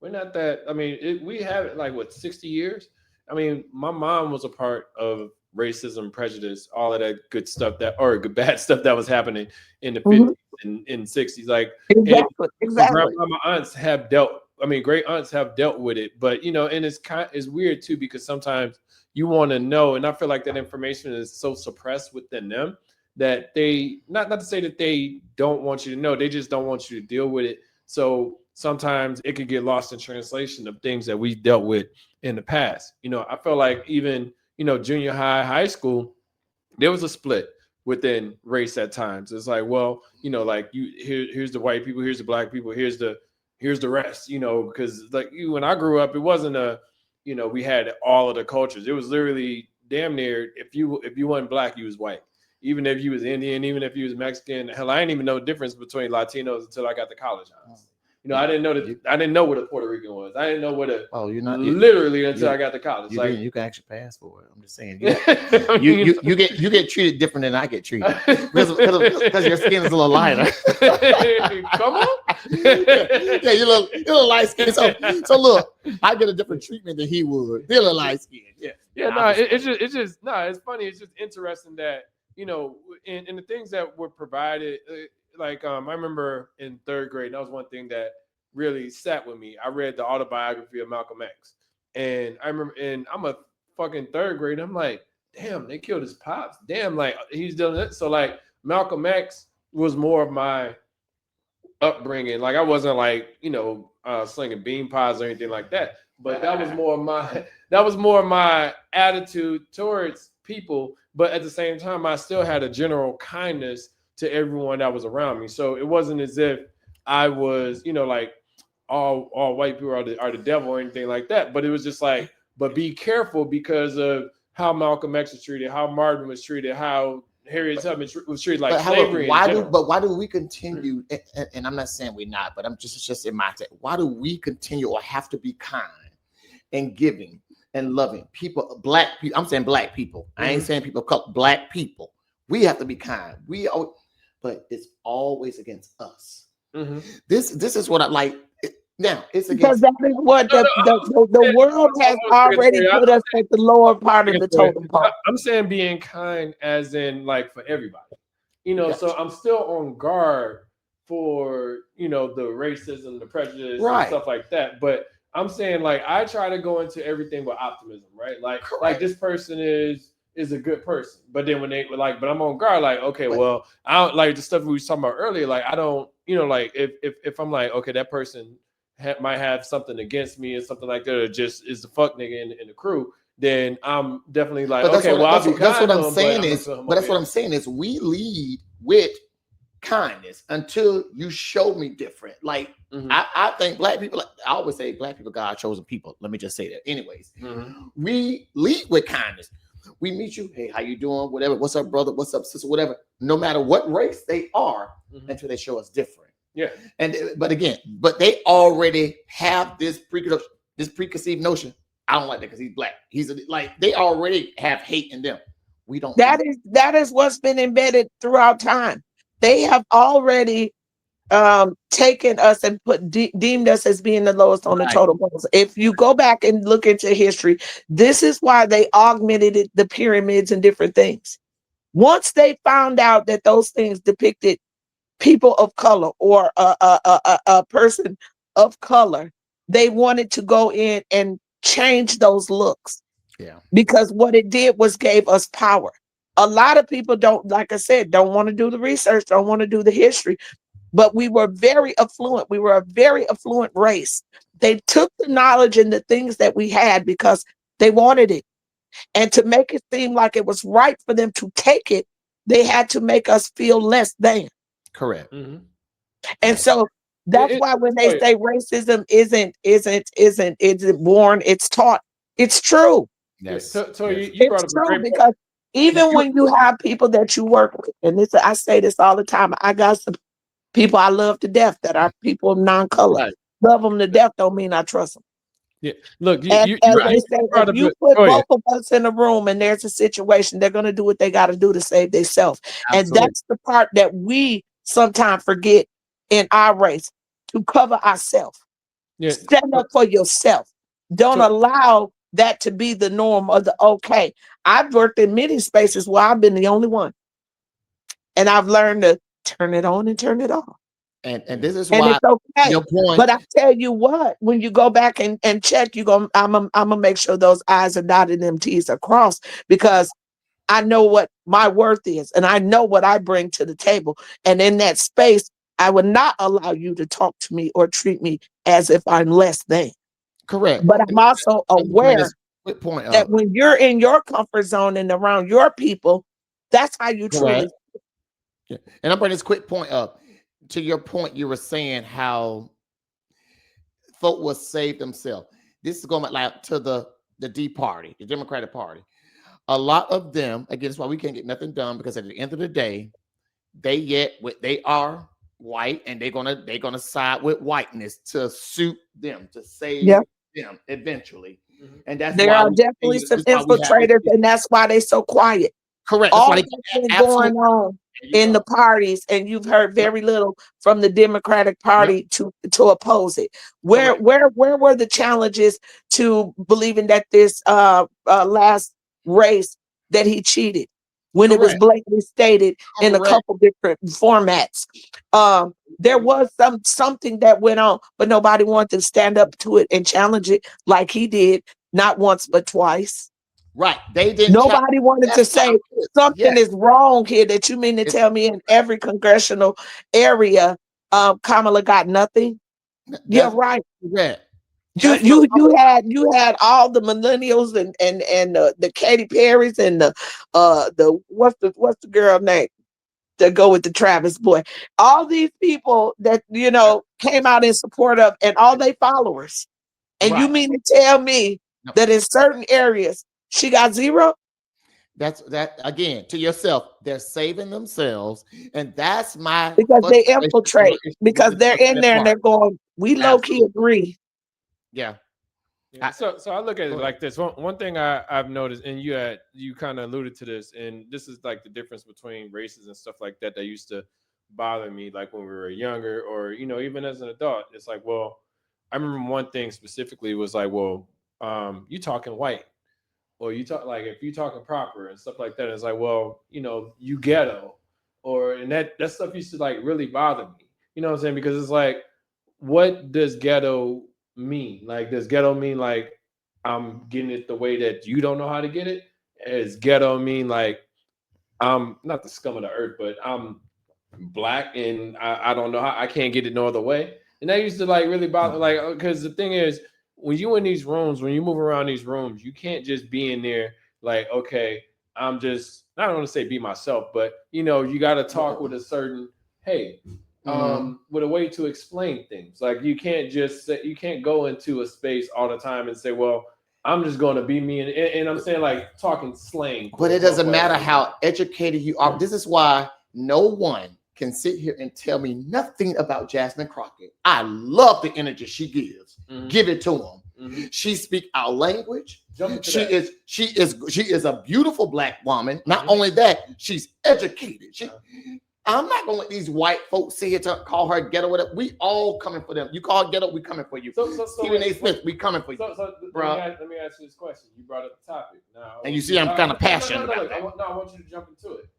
We're not that. I mean, we have it like what 60 years. I mean, my mom was a part of racism, prejudice, all of that good stuff good bad stuff that was happening in the 50s and 60s. Like exactly. My aunts have dealt. I mean, great aunts have dealt with it, but and it's weird too because sometimes you want to know, and I feel like that information is so suppressed within them that they not to say that they don't want you to know, they just don't want you to deal with it. So sometimes it could get lost in translation of things that we dealt with in the past. I feel like even junior high school, there was a split within race at times. It's like, well, like here's the white people, here's the black people, here's the rest, because like when I grew up, it wasn't we had all of the cultures. It was literally damn near if you weren't black, you was white. Even if you was Indian, even if you was Mexican, hell, I didn't even know the difference between Latinos until I got to college. Honestly. I didn't know what a Puerto Rican was. I didn't know what literally until I got to college. You can actually pass for it. I'm just saying. You get treated different than I get treated because your skin is a little lighter. Come on. Yeah, you're a little light skin. So look, I get a different treatment than he would. They're a little light skin. Yeah. No, it's funny. It's just interesting that in the things that were provided. Like I remember in third grade, that was one thing that really sat with me. I read the autobiography of Malcolm X, and I remember, and I'm a fucking third grade. I'm like, damn, they killed his pops. Damn, like he's doing it. So like Malcolm X was more of my upbringing. Like I wasn't like slinging bean pies or anything like that. But that was more of my attitude towards people. But at the same time, I still had a general kindness to everyone that was around me. So it wasn't as if I was, like all white people are the devil or anything like that. But it was just like, but be careful because of how Malcolm X was treated, how Martin was treated, how Harriet Tubman was treated, like slavery. Why do we continue? And I'm not saying we're not, but it's just in my set. Why do we continue or have to be kind and giving and loving people? Black people. I'm saying black people. I ain't saying people called black people. We have to be kind. But it's always against us. Mm-hmm. This is what I like. Now it's because that is what the world has already put us at the lower part of the totem pole. I'm saying being kind, as in like for everybody. So I'm still on guard for the racism, the prejudice, and stuff like that. But I'm saying like I try to go into everything with optimism, right? Like this person is is a good person. But then when they were like, but I'm on guard, like, okay, well, I don't like the stuff we was talking about earlier. Like, I don't, like if I'm like, okay, that person might have something against me or something like that, or just is the fuck nigga in the crew, then I'm definitely like, But okay, well, I'll be that's kind what to I'm him, saying but is, I'm but that's what I'm saying is, we lead with kindness until you show me different. Like, I think black people, I always say black people, God chosen people. Let me just say that. Anyways, we lead with kindness. We meet you, hey, how you doing? Whatever. What's up, brother? What's up, sister? Whatever. No matter what race they are, until they show us different. Yeah. But they already have this preconceived notion. I don't like that because he's black. Like, they already have hate in them. We don't. That is what's been embedded throughout time. They have already taken us and deemed us as being the lowest on the totem poles. If you go back and look into history, this is why they augmented the pyramids and different things. Once they found out that those things depicted people of color or a person of color, they wanted to go in and change those looks. Yeah. Because what it did was gave us power. A lot of people don't, like I said, don't want to do the research, don't want to do the history. But we were very affluent. We were a very affluent race. They took the knowledge and the things that we had because they wanted it. And to make it seem like it was right for them to take it, they had to make us feel less than. Correct. And so that's why when they say racism isn't born, it's taught. It's true. Yes. So you brought up It's a true great because even when you have people that you work with, and I say this all the time, I got some people I love to death that are people of non-color. Right. Love them to death don't mean I trust them. Yeah, look, They say, if you put both of us in a room and there's a situation, they're going to do what they got to do to save themselves. And that's the part that we sometimes forget in our race, to cover ourselves. Yeah. Stand up for yourself. Don't allow that to be the norm or the okay. I've worked in many spaces where I've been the only one. And I've learned to turn it on and turn it off. And this is and why it's okay. your point. But I tell you what, when you go back and check, I'm gonna make sure those I's are dotted and them T's are crossed, because I know what my worth is and I know what I bring to the table. And in that space, I would not allow you to talk to me or treat me as if I'm less than. Correct. But I'm also aware that when you're in your comfort zone and around your people, that's how you truly. Yeah. And I'm bringing this quick point up. To your point, you were saying how folk will save themselves. This is going like to the D party, the Democratic Party. A lot of them, again, that's why we can't get nothing done, because at the end of the day, they are white, and they're gonna side with whiteness to suit them, to save them eventually. And that's there why are definitely some infiltrators, and that's why they're so quiet. Correct. All that's been going on in the parties, and you've heard very little from the Democratic Party to oppose it. Where were the challenges to believing that this last race that he cheated, when it was blatantly stated in a couple different formats? There was something that went on, but nobody wanted to stand up to it and challenge it like he did, not once but twice. Right. They didn't. Nobody wanted to say something is wrong here. That you mean to tell me in every congressional area, Kamala got nothing? You're right. Yeah. You had all the millennials and the Katy Perrys and the what's the girl name that go with the Travis boy? All these people that came out in support of, and all they followers. And you mean to tell me that in certain areas she got zero? That's that again, to yourself. They're saving themselves, and that's my because they infiltrate, because they're in there and they're going, we low key agree. Yeah. So I look at it like this. One thing I've noticed, and you kind of alluded to this, and this is like the difference between races and stuff like that used to bother me, like when we were younger, or even as an adult. It's like, well, I remember one thing specifically was like, well, you talking white, or you talk like if you talking proper and stuff like that. It's like, well, you ghetto, and that stuff used to like really bother me. You know what I'm saying? Because it's like, what does ghetto mean? Like, does ghetto mean like I'm getting it the way that you don't know how to get it? as ghetto mean like I'm not the scum of the earth, but I'm black and I don't know how I can't get it no other way. And that used to like really bother, like, because the thing is, when you in these rooms, when you move around these rooms, you can't just be in there like, okay, I'm just, I don't want to say be myself, but you know, you got to talk with a certain, hey, with a way to explain things. Like you can't just say, you can't go into a space all the time and say, well, I'm just going to be me. And I'm saying like talking slang. But it doesn't matter how educated you are. This is why no one can sit here and tell me nothing about Jasmine Crockett. I love the energy she gives. Give it to them. She speaks our language. She is a beautiful black woman. Not only that, she's educated. I'm not gonna let these white folks sit here to call her ghetto. Whatever. We all coming for them. You call her ghetto, we coming for you. Stephen A. Smith, we coming for you. Bro. Let me ask you this question. You brought up the topic. Now, and you see, I'm kind of passionate about that. I want you to jump into it.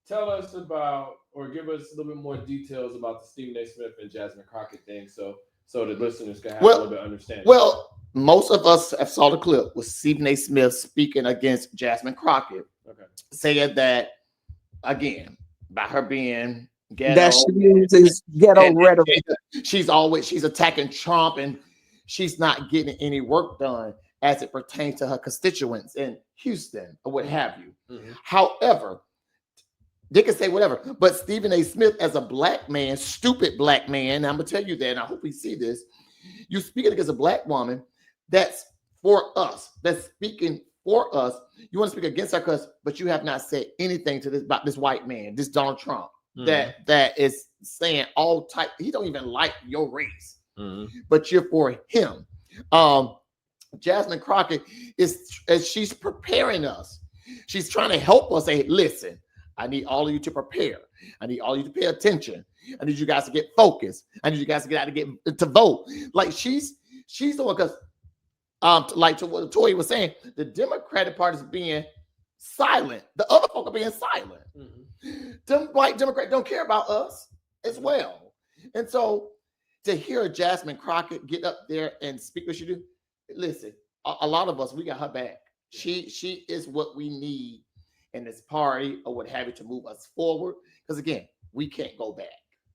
Tell us about, or give us a little bit more details about the Stephen A. Smith and Jasmine Crockett thing, so the listeners can have a little bit of understanding. Well, most of us have saw the clip with Stephen A. Smith speaking against Jasmine Crockett, saying that again by her being ghetto, that she uses ghetto rhetoric. She's attacking Trump, and she's not getting any work done as it pertains to her constituents in Houston or what have you. However, they can say whatever, but Stephen A. Smith, as a black man, stupid black man, I'm gonna tell you that, and I hope we see this. You speaking against a black woman that's for us, that's speaking for us. You want to speak against her, but you have not said anything to this about this white man, this Donald Trump, that is saying all type. He don't even like your race, but you're for him. Jasmine Crockett is, as she's preparing us, she's trying to help us. Say, listen, I need all of you to prepare. I need all of you to pay attention. I need you guys to get focused. I need you guys to get out to vote. Like she's the one, because like to what Toy was saying, the Democratic Party is being silent. The other folk are being silent. Them white Democrats don't care about us as well. And so to hear Jasmine Crockett get up there and speak what she do, listen, a lot of us, we got her back. She is what we need in this party or what have you to move us forward. Because again, we can't go back.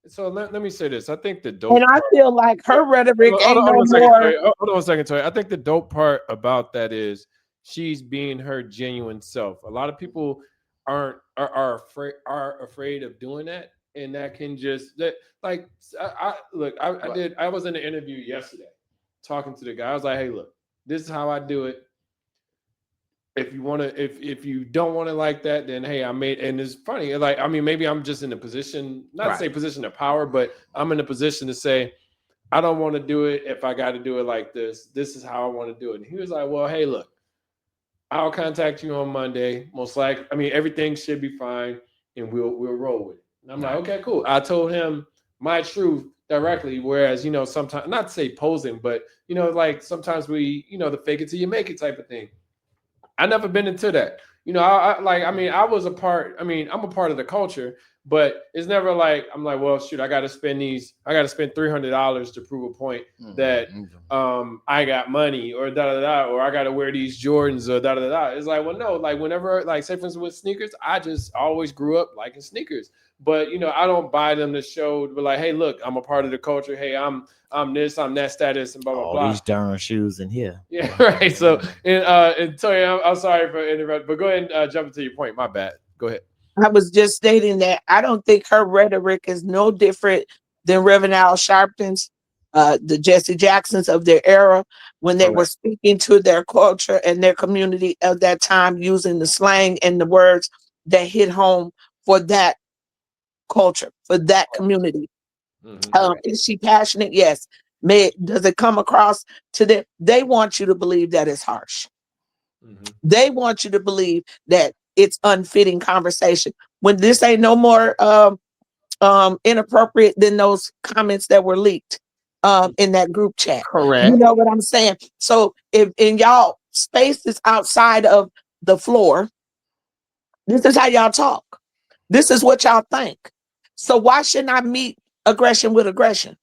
So let me say this. I think the dope and I feel like her rhetoric ain't no more. Hold on a second, Toy. I think the dope part about that is she's being her genuine self. A lot of people are afraid of doing that, and that can just I was in an interview yesterday talking to the guy. I was like, hey, look, this is how I do it. If you want to, if you don't want to like that, then hey, and it's funny. Like, I mean, maybe I'm just in a position, not to say position of power, but I'm in a position to say, I don't want to do it. If I got to do it like this, this is how I want to do it. And he was like, well, hey, look, I'll contact you on Monday. Most likely, I mean, everything should be fine, and we'll roll with it. And I'm like, okay, cool. I told him my truth directly. Whereas, you know, sometimes, not to say posing, but you know, like sometimes we, you know, the fake it till you make it type of thing. I never been into that. You know, I'm a part of the culture, but it's never like, I'm like, well, shoot, I got to spend $300 to prove a point that I got money or or I got to wear these Jordans or It's like, well, no, like whenever, like say for instance with sneakers, I just always grew up liking sneakers, but you know, I don't buy them to show, but like, hey, look, I'm a part of the culture. Hey, I'm this, I'm that status, and blah blah blah. All these darn shoes in here. Yeah, right. So, and Toy, I'm sorry for interrupting, but go ahead and jump into your point. My bad. Go ahead. I was just stating that I don't think her rhetoric is no different than Reverend Al Sharpton's, the Jesse Jacksons of their era, when they were speaking to their culture and their community of that time, using the slang and the words that hit home for that culture, for that community. Is she passionate? Yes. Does it come across to them? They want you to believe that it's harsh. They want you to believe that it's unfitting conversation, when this ain't no more inappropriate than those comments that were leaked in that group chat. Correct. You know what I'm saying? So if in y'all spaces outside of the floor, this is how y'all talk. This is what y'all think. So why shouldn't I meet aggression with aggression?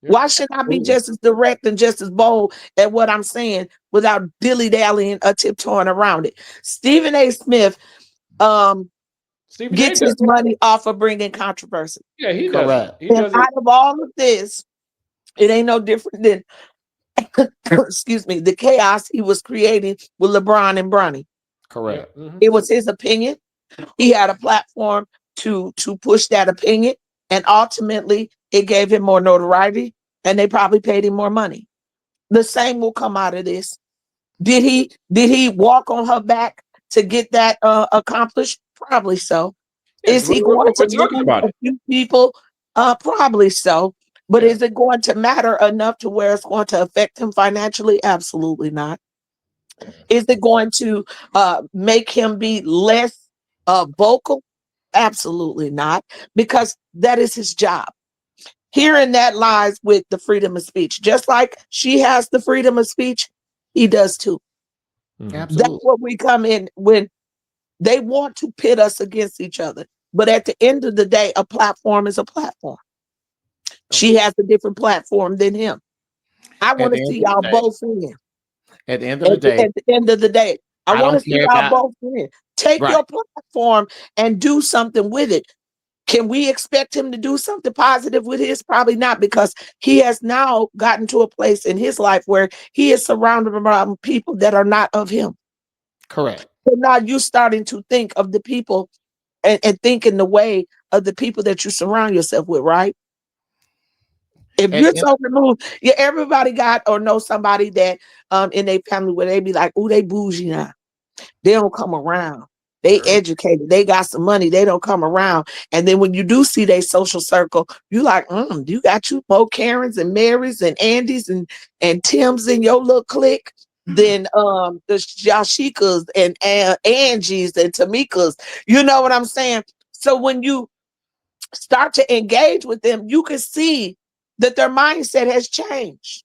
Why shouldn't I be just as direct and just as bold at what I'm saying without dilly-dallying or tiptoeing around it. Stephen A. Smith Stephen A. gets his money off of bringing controversy. Yeah, he does. Correct. He And does it. out of all of this, it ain't no different than excuse me, the chaos he was creating with LeBron and Bronny. Correct. Yeah. It was his opinion. He had a platform to push that opinion, and ultimately it gave him more notoriety, and they probably paid him more money. The same will come out of this. Did he walk on her back to get that accomplished? Probably so. Yes, Is he we're going to talking lose about a it. few people? Probably so. But Yeah. is it going to matter enough to where it's going to affect him financially? Absolutely not. Is it going to make him be less vocal? Absolutely not, because that is his job. Herein that lies with the freedom of speech. Just like she has the freedom of speech, he does too. That's Absolutely. what we come in when they want to pit us against each other. But at the end of the day, a platform is a platform. She has a different platform than him. I At want the to end see of y'all the day, both win. at the end of the day, At the end of the day, I I want to don't see care y'all about both win. Take right. your platform and do something with it. Can we expect him to do something positive with his? Probably not, because he has now gotten to a place in his life where he is surrounded around people that are not of him. Correct. So now you're starting to think of the people and think in the way of the people that you surround yourself with, right? If At you're the end, so removed, yeah, everybody got or know somebody that in their family where they be like, oh, they bougie now. They don't come around. They Sure. educated. They got some money. They don't come around. And then when you do see their social circle, you like, you got you more Karens and Marys and Andys and Tims in your little clique than the Yashikas and Angies and Tamikas. You know what I'm saying? So when you start to engage with them, you can see that their mindset has changed.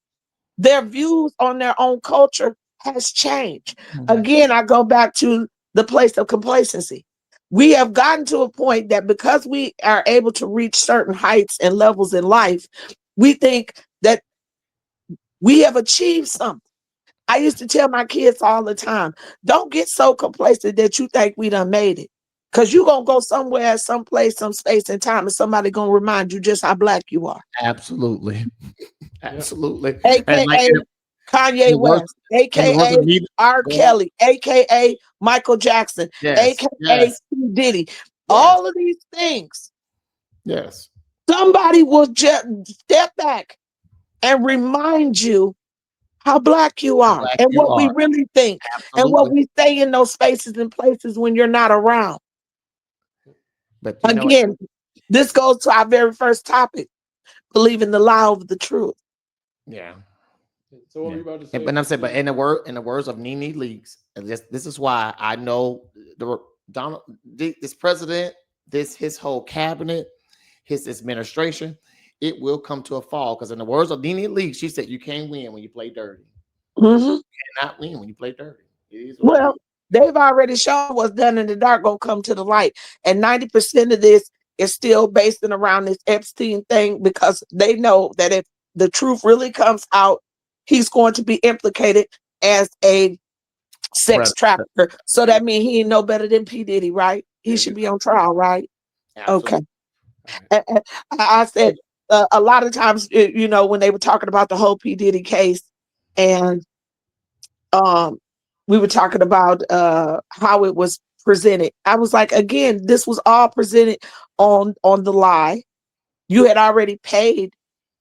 Their views on their own culture has changed. Again, I go back to the place of complacency. We have gotten to a point that because we are able to reach certain heights and levels in life, we think that we have achieved something. I used to tell my kids all the time, don't get so complacent that you think we done made it. Because you're going to go somewhere, someplace, some space and time, and somebody going to remind you just how black you are. absolutely. Absolutely. And like AKA Kanye in the words West, of AKA me, R. Kelly, AKA Michael Jackson, yes, AKA yes, P. Diddy. yes, All of these things, yes. somebody will just step back and remind you how black you How are black and you what we are. really think and what Absolutely. we say in those spaces and places when you're not around. But you know, Again, this goes to our very first topic, believing the lie over the truth. yeah. So what were Yeah. you about to say? But I'm saying, but in the words of Nene Leakes, and this is why I know this president, his whole cabinet, his administration, it will come to a fall. Because in the words of Nene Leakes, she said, "You can't win when you play dirty. Mhm. You cannot win when you play dirty. It is what it Well, is." they've already shown what's done in the dark gonna come to the light. And 90% of this is still based around this Epstein thing, because they know that if the truth really comes out, he's going to be implicated as a sex Brother, trafficker. So that means he ain't no better than P. Diddy, right? He Yeah, should be on trial, right? Okay. absolutely. And I said a lot of times, when they were talking about the whole P. Diddy case, and um we were talking about how it was presented. I was like, again, this was all presented on the lie. You had already paid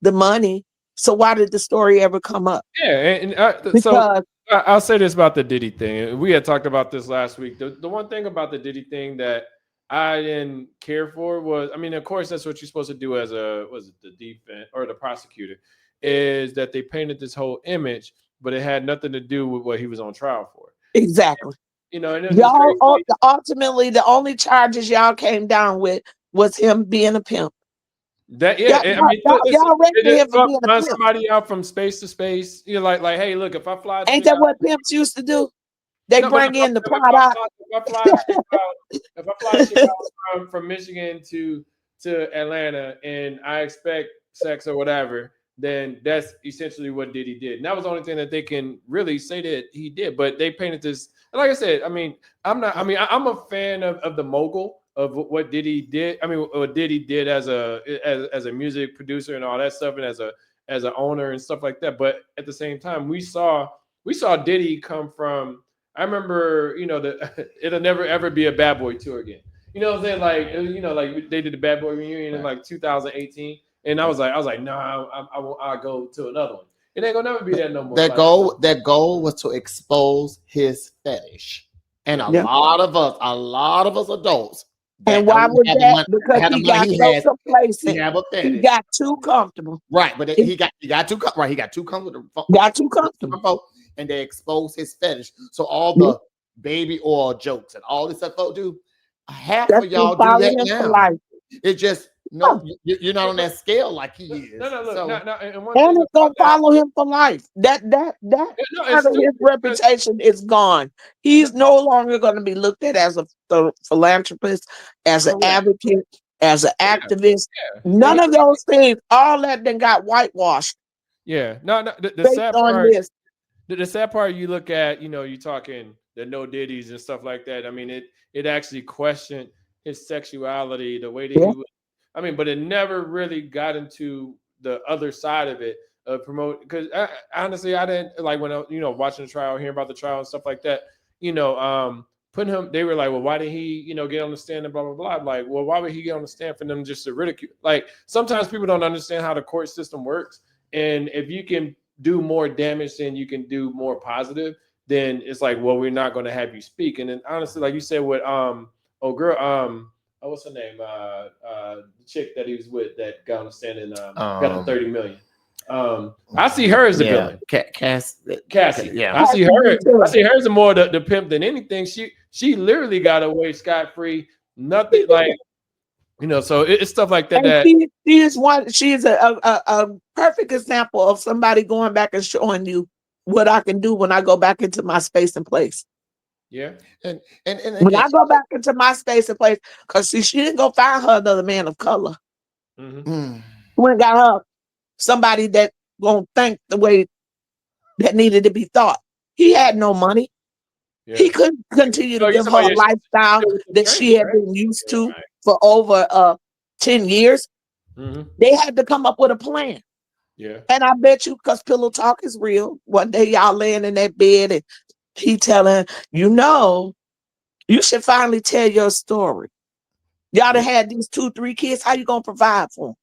the money, so why did the story ever come up? Yeah, so Because I'll say this about the Diddy thing. We had talked about this last week. The one thing about the Diddy thing that I didn't care for was, I mean, of course, that's what you're supposed to do as the defense or the prosecutor, is that they painted this whole image, but it had nothing to do with what he was on trial for. exactly, And it's y'all crazy. ultimately the only charges y'all came down with was him being a pimp. That Y'all, I mean, listen, y'all they arrested him just for being a run pimp. somebody out from space to space. Like, hey, look, if I fly a Ain't chick that out, what pimps used to do? They no, but bring in the product. if I fly a chick out, if I fly a chick out from Michigan to Atlanta, and I expect sex or whatever, then that's essentially what Diddy did. And that was the only thing that they can really say that he did. But they painted this, and like I said, I mean, I'm a fan of the mogul of what Diddy did. I mean, what Diddy did as a music producer and all that stuff, and as an owner and stuff like that. But at the same time, we saw Diddy come from. I remember, it'll never ever be a Bad Boy tour again. You know what I'm saying? Like, like they did the Bad Boy reunion in like 2018, and I was like, no, I'll go to another one. It ain't gonna never be that no more. That goal was to expose his fetish, and a lot of us adults. And why was that? Because he got so complacent. He got too comfortable. Right, but he got too comfortable. Got too comfortable. And they exposed his fetish. So all the baby oil jokes and all this stuff folks do, half of y'all do that now. It just you're not on that scale like he is. And it's gonna follow him for life. That part of his reputation is gone. He's no longer going to be looked at as a philanthropist, as an advocate, as an activist. None of those things. All that then got whitewashed. Yeah, the sad part. The sad part, you look at, you're talking the no Diddy's and stuff like that. I mean, it actually questioned his sexuality, the way that he would. I mean, but it never really got into the other side of it, promote. Because honestly, I didn't like when I, watching the trial, hearing about the trial and stuff like that. Putting him, they were like, well, why did he, get on the stand and blah blah blah. I'm like, well, why would he get on the stand for them just to ridicule? Like, sometimes people don't understand how the court system works, and if you can do more damage than you can do more positive, then it's like, well, we're not going to have you speak. And then honestly, like you said, with what's her name? The chick that he was with that got on the stand and got the $30 million. I see her as the villain. Cassie. Yeah, I see her as more the pimp than anything. She literally got away scot-free. Nothing like. So it's stuff like that. She is a perfect example of somebody going back and showing you what I can do when I go back into my space and place. Yeah. And when I go back into my space and place, because she didn't go find her another man of color. Mm-hmm. When got her somebody that won't think the way that needed to be thought. He had no money. Yeah. He couldn't continue to give her a lifestyle that she had been used to for over 10 years. Mm-hmm. They had to come up with a plan. Yeah. And I bet you, because pillow talk is real, one day y'all laying in that bed and he telling, you should finally tell your story. Y'all done had these 2-3 kids. How you gonna provide for them?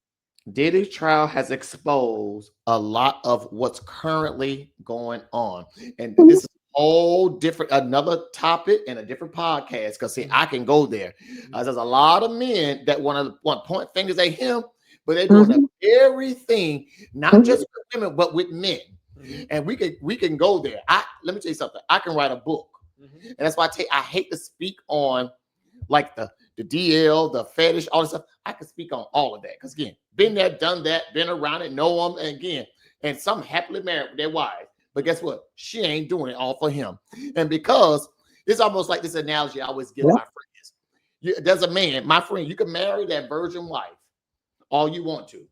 Diddy's trial has exposed a lot of what's currently going on. And this is whole different, another topic and a different podcast. Because see, I can go there. There's a lot of men that want to point fingers at him, but they're doing everything, not just with women, but with men. And we can go there. Let me tell you something. I can write a book, and that's why I hate to speak on like the DL, the fetish, all this stuff. I can speak on all of that because again, been there, done that, been around it, know them, and again, and some happily married with their wives. But guess what? She ain't doing it all for him. And because it's almost like this analogy I always give my friends. There's a man, my friend, you can marry that virgin wife all you want to.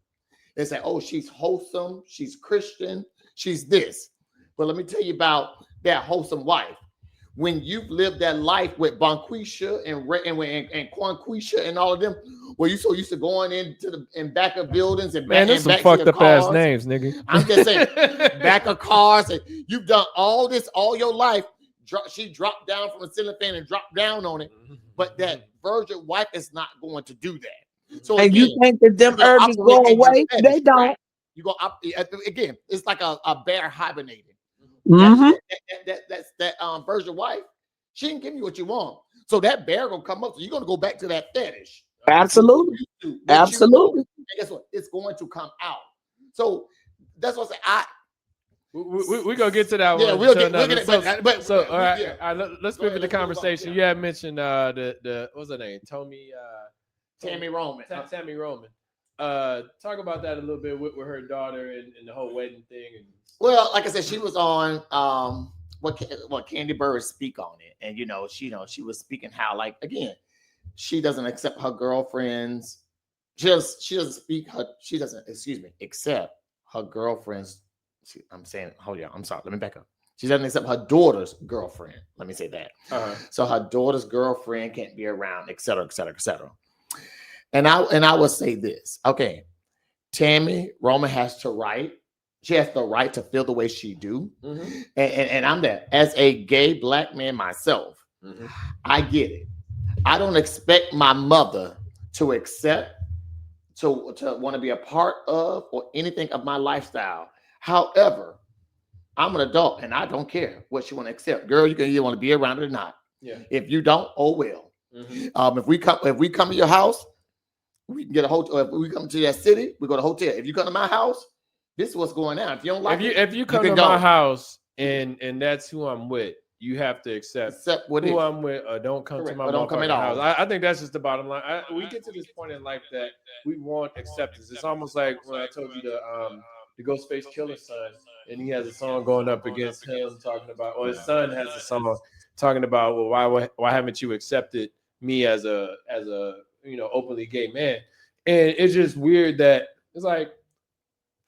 They say, oh, she's wholesome, she's Christian, she's this. But let me tell you about that wholesome wife. When you've lived that life with Bonquisha and Quanquisha and all of them, where you so used to going into in back of buildings and back, there's some fucked up ass names, nigga. I'm just saying, back of cars, and you've done all this all your life. She dropped down from a ceiling fan and dropped down on it, but that virgin wife is not going to do that. So and again, you think that them urges go away? They don't. Right? You go up again. It's like a bear hibernating. Mm-hmm. That virgin wife, she didn't give you what you want. So that bear gonna come up. So you're gonna go back to that fetish. Absolutely. Absolutely. And guess what? It's going to come out. So that's what I say. We're gonna get to that one. Yeah, we'll get it. All right, let's pivot the conversation. You had mentioned the what's her name? Tammy Roman. Tammy Roman. Talk about that a little bit with her daughter and the whole wedding thing. Well, like I said, she was on what Candy Bird speak on it, and she was speaking how like again, she doesn't accept her girlfriends. She doesn't accept her girlfriend's. I'm saying, hold on, I'm sorry. Let me back up. She doesn't accept her daughter's girlfriend. Let me say that. So her daughter's girlfriend can't be around, et cetera, et cetera, et cetera. And I will say this. Okay, Tammy Roman has to right. She has the right to feel the way she do. And I'm that. As a gay black man myself, I get it. I don't expect my mother to accept, to want to be a part of, or anything of my lifestyle. However, I'm an adult and I don't care what you want to accept. Girl, you can either want to be around it or not. Yeah. If you don't, oh well. If we come to your house, we can get a hotel. If we come to that city, we go to a hotel. If you come to my house, this is what's going on. If you don't like if you come to my house and that's who I'm with, you have to accept who I'm with, or don't come to my house. I think that's just the bottom line. We get to this point in life that we want acceptance. It's almost like when I told you the Ghostface Killer's son, and he has a song going up against him talking about, or his son has a song talking about, well, why haven't you accepted me as a openly gay man? And it's just weird that it's like,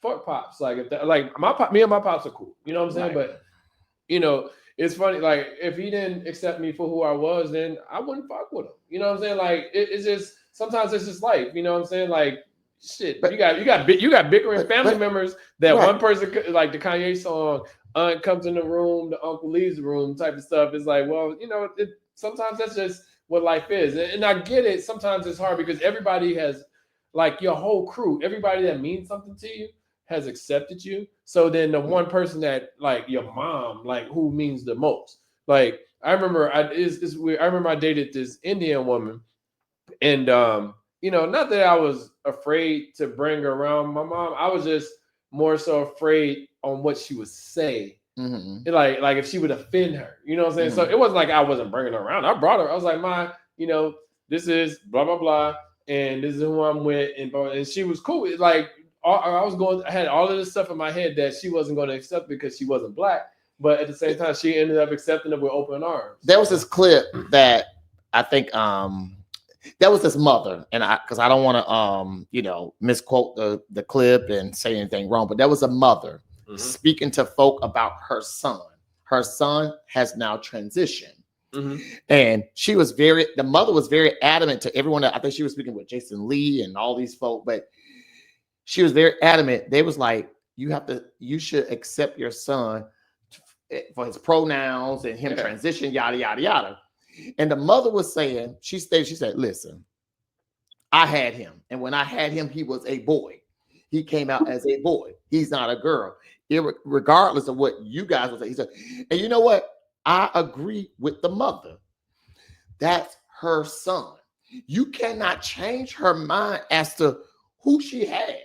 fuck pops. Like me and my pops are cool. You know what I'm saying? Right. But it's funny. Like if he didn't accept me for who I was, then I wouldn't fuck with him. You know what I'm saying? Like it's just sometimes it's just life. You know what I'm saying? Like shit. But you got bickering family members that one person, like the Kanye song, aunt comes in the room, the uncle leaves the room type of stuff. It's like, well, sometimes that's just what life is. And I get it. Sometimes it's hard because everybody has, like your whole crew, everybody that means something to you has accepted you. So then the one person that, like your mom, like who means the most. Like I remember it's weird. I remember I dated this Indian woman, and not that I was afraid to bring her around my mom. I was just more so afraid on what she would say. Like if she would offend her. You know what I'm saying? So it wasn't like I wasn't bringing her around. I brought her. I was like, Ma, this is blah blah blah, and this is who I'm with, and she was cool. Like I had all of this stuff in my head that she wasn't going to accept because she wasn't black, but at the same time, she ended up accepting it with open arms. There was this clip that I think that was this mother, and because I don't want to misquote the clip and say anything wrong, but there was a mother speaking to folk about her son. Her son has now transitioned. And the mother was very adamant to everyone. I think she was speaking with Jason Lee and all these folk, but she was very adamant. They was like, you should accept your son for his pronouns and him transition, yada, yada, yada. And the mother was saying, she said, listen, I had him. And when I had him, he was a boy. He came out as a boy. He's not a girl. Regardless of what you guys would say. He said, and you know what? I agree with the mother. That's her son. You cannot change her mind as to who she had.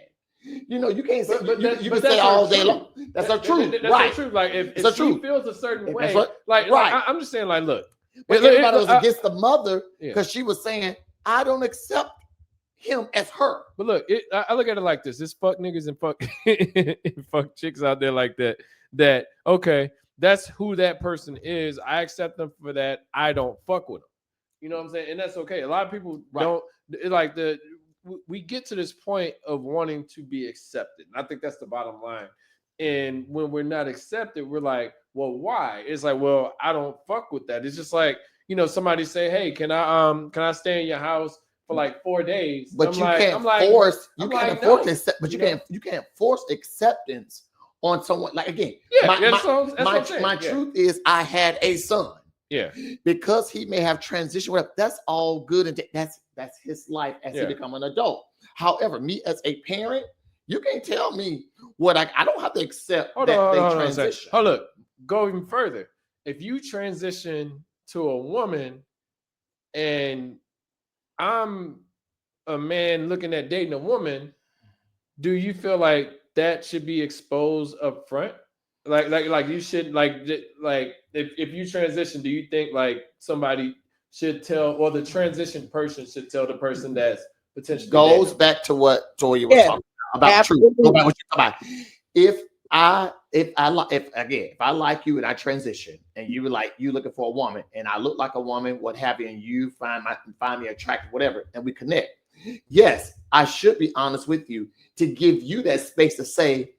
You can't say, you can say all day long. That's the truth. That's the truth. Like if she feels a certain way, I'm just saying, like, look. But everybody was against the mother because she was saying, I don't accept him as her. But look, I look at it like this. There's fuck niggas and fuck and fuck chicks out there like that, okay, that's who that person is. I accept them for that. I don't fuck with them. You know what I'm saying? And that's okay. A lot of people don't like we get to this point of wanting to be accepted. And I think that's the bottom line. And when we're not accepted, we're like, well, why? It's like, well, I don't fuck with that. It's just like, somebody say, hey, can I stay in your house for like 4 days? But you can't force acceptance on someone. Like again, my truth is I had a son. Yeah. Because he may have transitioned. That's all good. And that's his life as he become an adult. However, me as a parent, you can't tell me what I don't have to accept they transition. Look, go even further. If you transition to a woman and I'm a man looking at dating a woman, do you feel like that should be exposed up front? Like you should like if you transition, do you think like somebody should tell, or the transition person should tell the person that's potentially goes back to what Toya was talking about truth. Go back what you're talking about. If I like you and I transition and you looking for a woman and I look like a woman, what have you, and you find me attractive, whatever, and we connect. Yes, I should be honest with you to give you that space to say,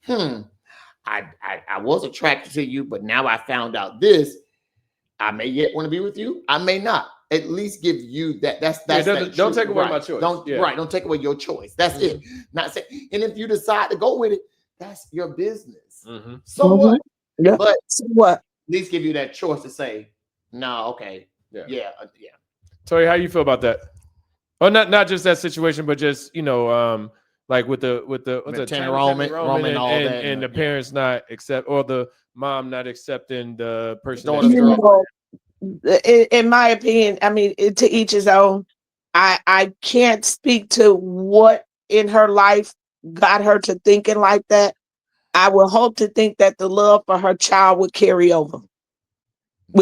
I was attracted to you, but now I found out this. I may yet want to be with you. I may not. At least give you that. Don't take away my choice. Don't take away your choice. That's it. Not say. And if you decide to go with it, that's your business. So what? Yeah. But so what? At least give you that choice to say, no, okay, yeah. Tori, how you feel about that? Oh, not just that situation, but just like with the Tammy Roman and all that, and the parents not accept, or the mom not accepting the person. In my opinion, I mean, to each his own. I can't speak to what in her life got her to thinking like that. I would hope to think that the love for her child would carry over.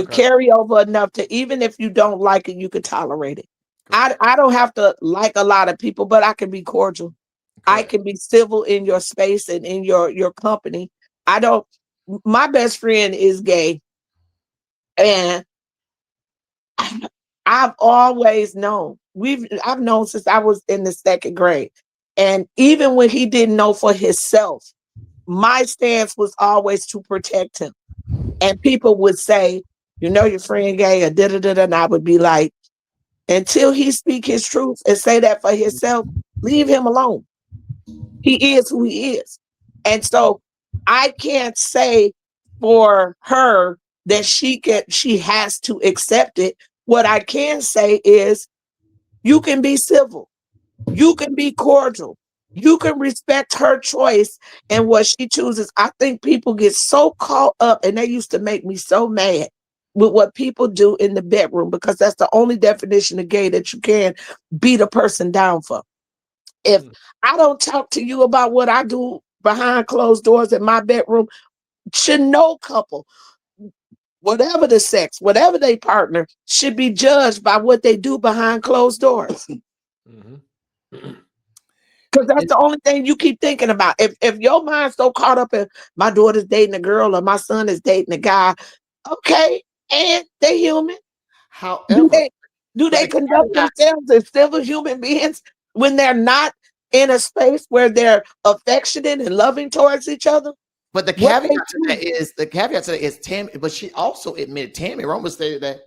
Carry over enough to, even if you don't like it, you could tolerate it. I don't have to like a lot of people, but I can be cordial. I can be civil in your space and in your company. My best friend is gay, and I've always known. I've known since I was in the second grade. And even when he didn't know for himself, my stance was always to protect him. And people would say, your friend gay, or da-da-da-da, and I would be like, until he speak his truth and say that for himself, leave him alone. He is who he is. And so I can't say for her that she has to accept it. What I can say is, you can be civil. You can be cordial. You can respect her choice and what she chooses. I think people get so caught up, and they used to make me so mad with what people do in the bedroom, because that's the only definition of gay that you can beat a person down for. If I don't talk to you about what I do behind closed doors in my bedroom, should no couple, whatever the sex, whatever they partner, should be judged by what they do behind closed doors. Because that's the only thing you keep thinking about. If your mind's so caught up in my daughter's dating a girl or my son is dating a guy, okay, and they human. However, do they conduct themselves as civil human beings when they're not in a space where they're affectionate and loving towards each other? But the caveat to that is Tammy, but she also admitted, Tammy Roman stated that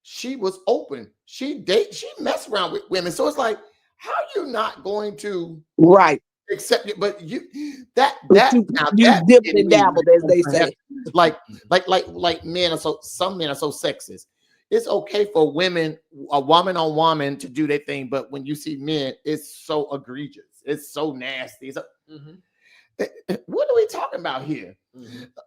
she was open. She messed around with women. So it's like, how are you not going to accept it? But you dipped and dabbled, as they say. Like men are some men are so sexist. It's okay for women, a woman on woman, to do their thing, but when you see men, it's so egregious. It's so nasty. What are we talking about here?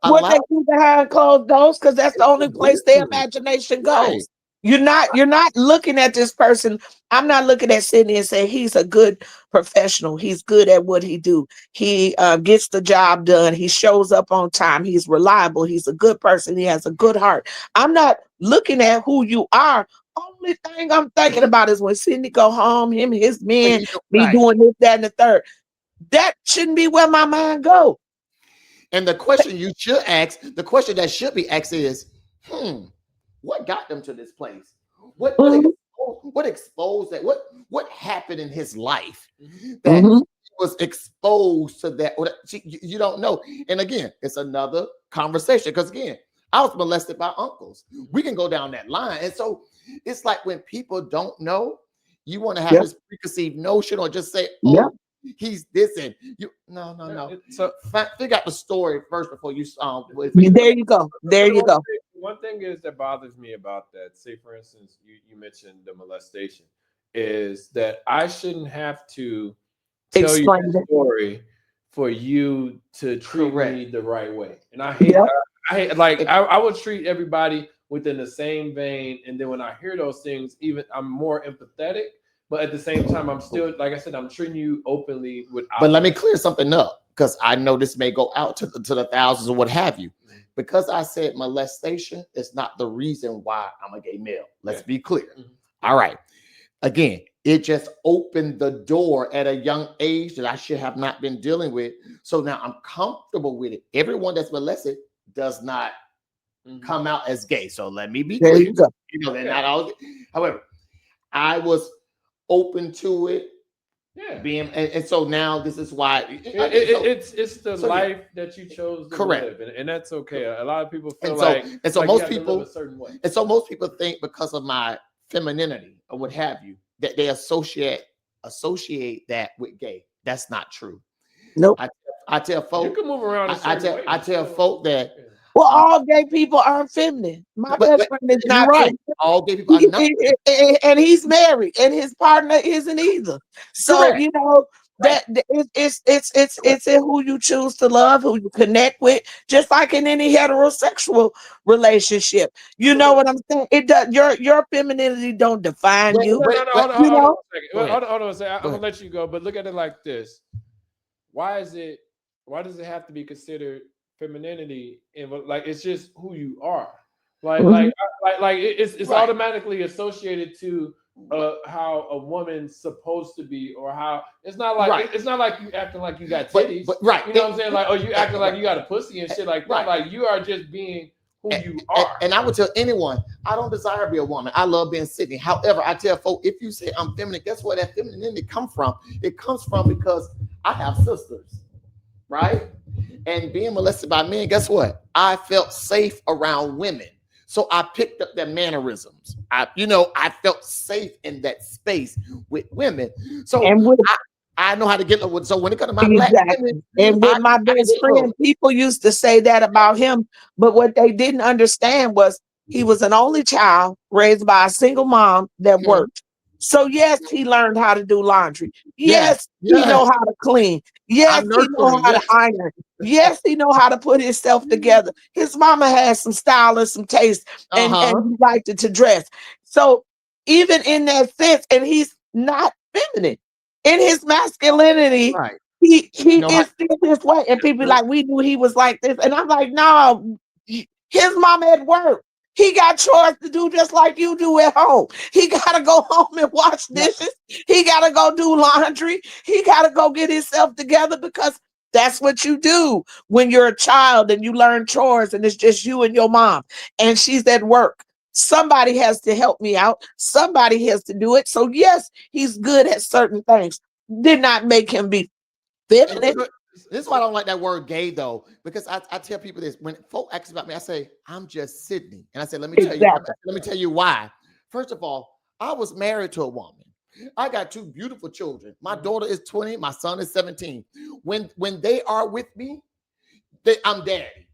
What they do behind closed doors, because that's the only place their imagination goes. You're not looking at this person. I'm not looking at Sydney and saying he's a good professional. He's good at what he do. He gets the job done. He shows up on time. He's reliable. He's a good person. He has a good heart. I'm not looking at who you are. Only thing I'm thinking about is when Sydney go home, him and his men be doing this, that, and the third. That shouldn't be where my mind go. And the question you should ask, the question that should be asked is, what got them to this place? What exposed that? What happened in his life that was exposed to that? You don't know. And again, it's another conversation, because again, I was molested by uncles. We can go down that line. And so it's like, when people don't know, you want to have this preconceived notion, or just say, he's this, and you no. So figure out the story first before you there you go. One thing is that bothers me about that, say for instance, you mentioned the molestation, is that I shouldn't have to tell you the story for you to treat me the right way. And I hate I would treat everybody within the same vein, and then when I hear those things, even I'm more empathetic. But at the same time, I'm still, like I said, I'm treating you openly without. But let me clear something up, because I know this may go out to the thousands or what have you. Because I said molestation is not the reason why I'm a gay male. Let's be clear. All right. Again, it just opened the door at a young age that I should have not been dealing with. So now I'm comfortable with it. Everyone that's molested does not come out as gay. So let me be clear. They're not all. However, I was open to it. Yeah. And so now this is why It's the so, life that you chose to correct. live, and that's okay. A lot of people feel and so like you most have to people live a certain way. and so most people think because of my femininity or what have you that they associate that with gay. That's not true. Nope. I tell You folk can move around a certain way. I tell folk that Well, all gay people aren't feminine. My best friend is you're not right. feminine. All gay people are not. And he's married, and his partner isn't either. So Correct. that it's in who you choose to love, who you connect with, just like in any heterosexual relationship. You know what I'm saying? It does. Your femininity don't define you. No, hold on, You know? a second. Hold on a second. I'm gonna let you go, but look at it like this. Why does it have to be considered femininity? And like it's just who you are. It's automatically associated to how a woman's supposed to be, or how it's not like it's not like you acting like you got titties. But right. You know what I'm saying? Like, oh, you acting like you got a pussy and shit like that. Like you are just being who you are. And I would tell anyone, I don't desire to be a woman. I love being Sydney. However, I tell folks, if you say I'm feminine, guess where that femininity come from? It comes from because I have sisters, right? And being molested by men, guess what? I felt safe around women. So I picked up their mannerisms. I felt safe in that space with women. So I know how to get with. So when it comes to my black women, and with my best friend, people used to say that about him, but what they didn't understand was he was an only child raised by a single mom that worked. So yes, he learned how to do laundry. Yes, he know how to clean. Yes, he know how to iron. Yes, he know how to put himself together. His mama had some style and some taste, and he liked it to dress. So even in that sense, and he's not feminine in his masculinity. He is this way, and people be like, we knew he was like this, and I'm like, no, his mama at work. He got chores to do just like you do at home. He got to go home and wash dishes. He got to go do laundry. He got to go get himself together, because that's what you do when you're a child and you learn chores and it's just you and your mom and she's at work. Somebody has to help me out. Somebody has to do it. So yes, he's good at certain things. Did not make him be feminine. This is why I don't like that word gay, though, because I tell people this. When folk ask about me, I say, I'm just Sydney. And I say, let me tell you why. First of all, I was married to a woman. I got 2 beautiful children. My daughter is 20, my son is 17. When they are with me, I'm daddy.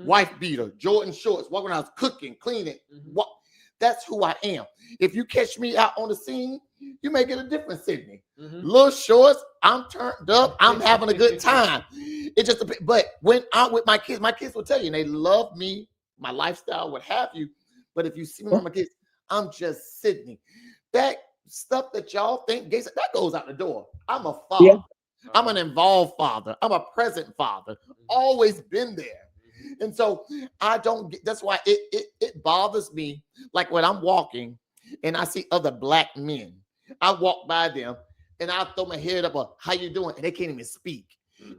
Wife beater, Jordan shorts, walking around cooking, cleaning. That's who I am. If you catch me out on the scene, you may get a different Sydney. Little shorts, I'm turned up, I'm having a good time. It just, but when I'm with my kids will tell you, and they love me, my lifestyle, what have you. But if you see me with my kids, I'm just Sydney. That stuff that y'all think gay, that goes out the door. I'm a father. I'm an involved father. I'm a present father. Always been there. And so I don't get, that's why it bothers me. Like when I'm walking and I see other black men, I walk by them and I throw my head up, how you doing? And they can't even speak.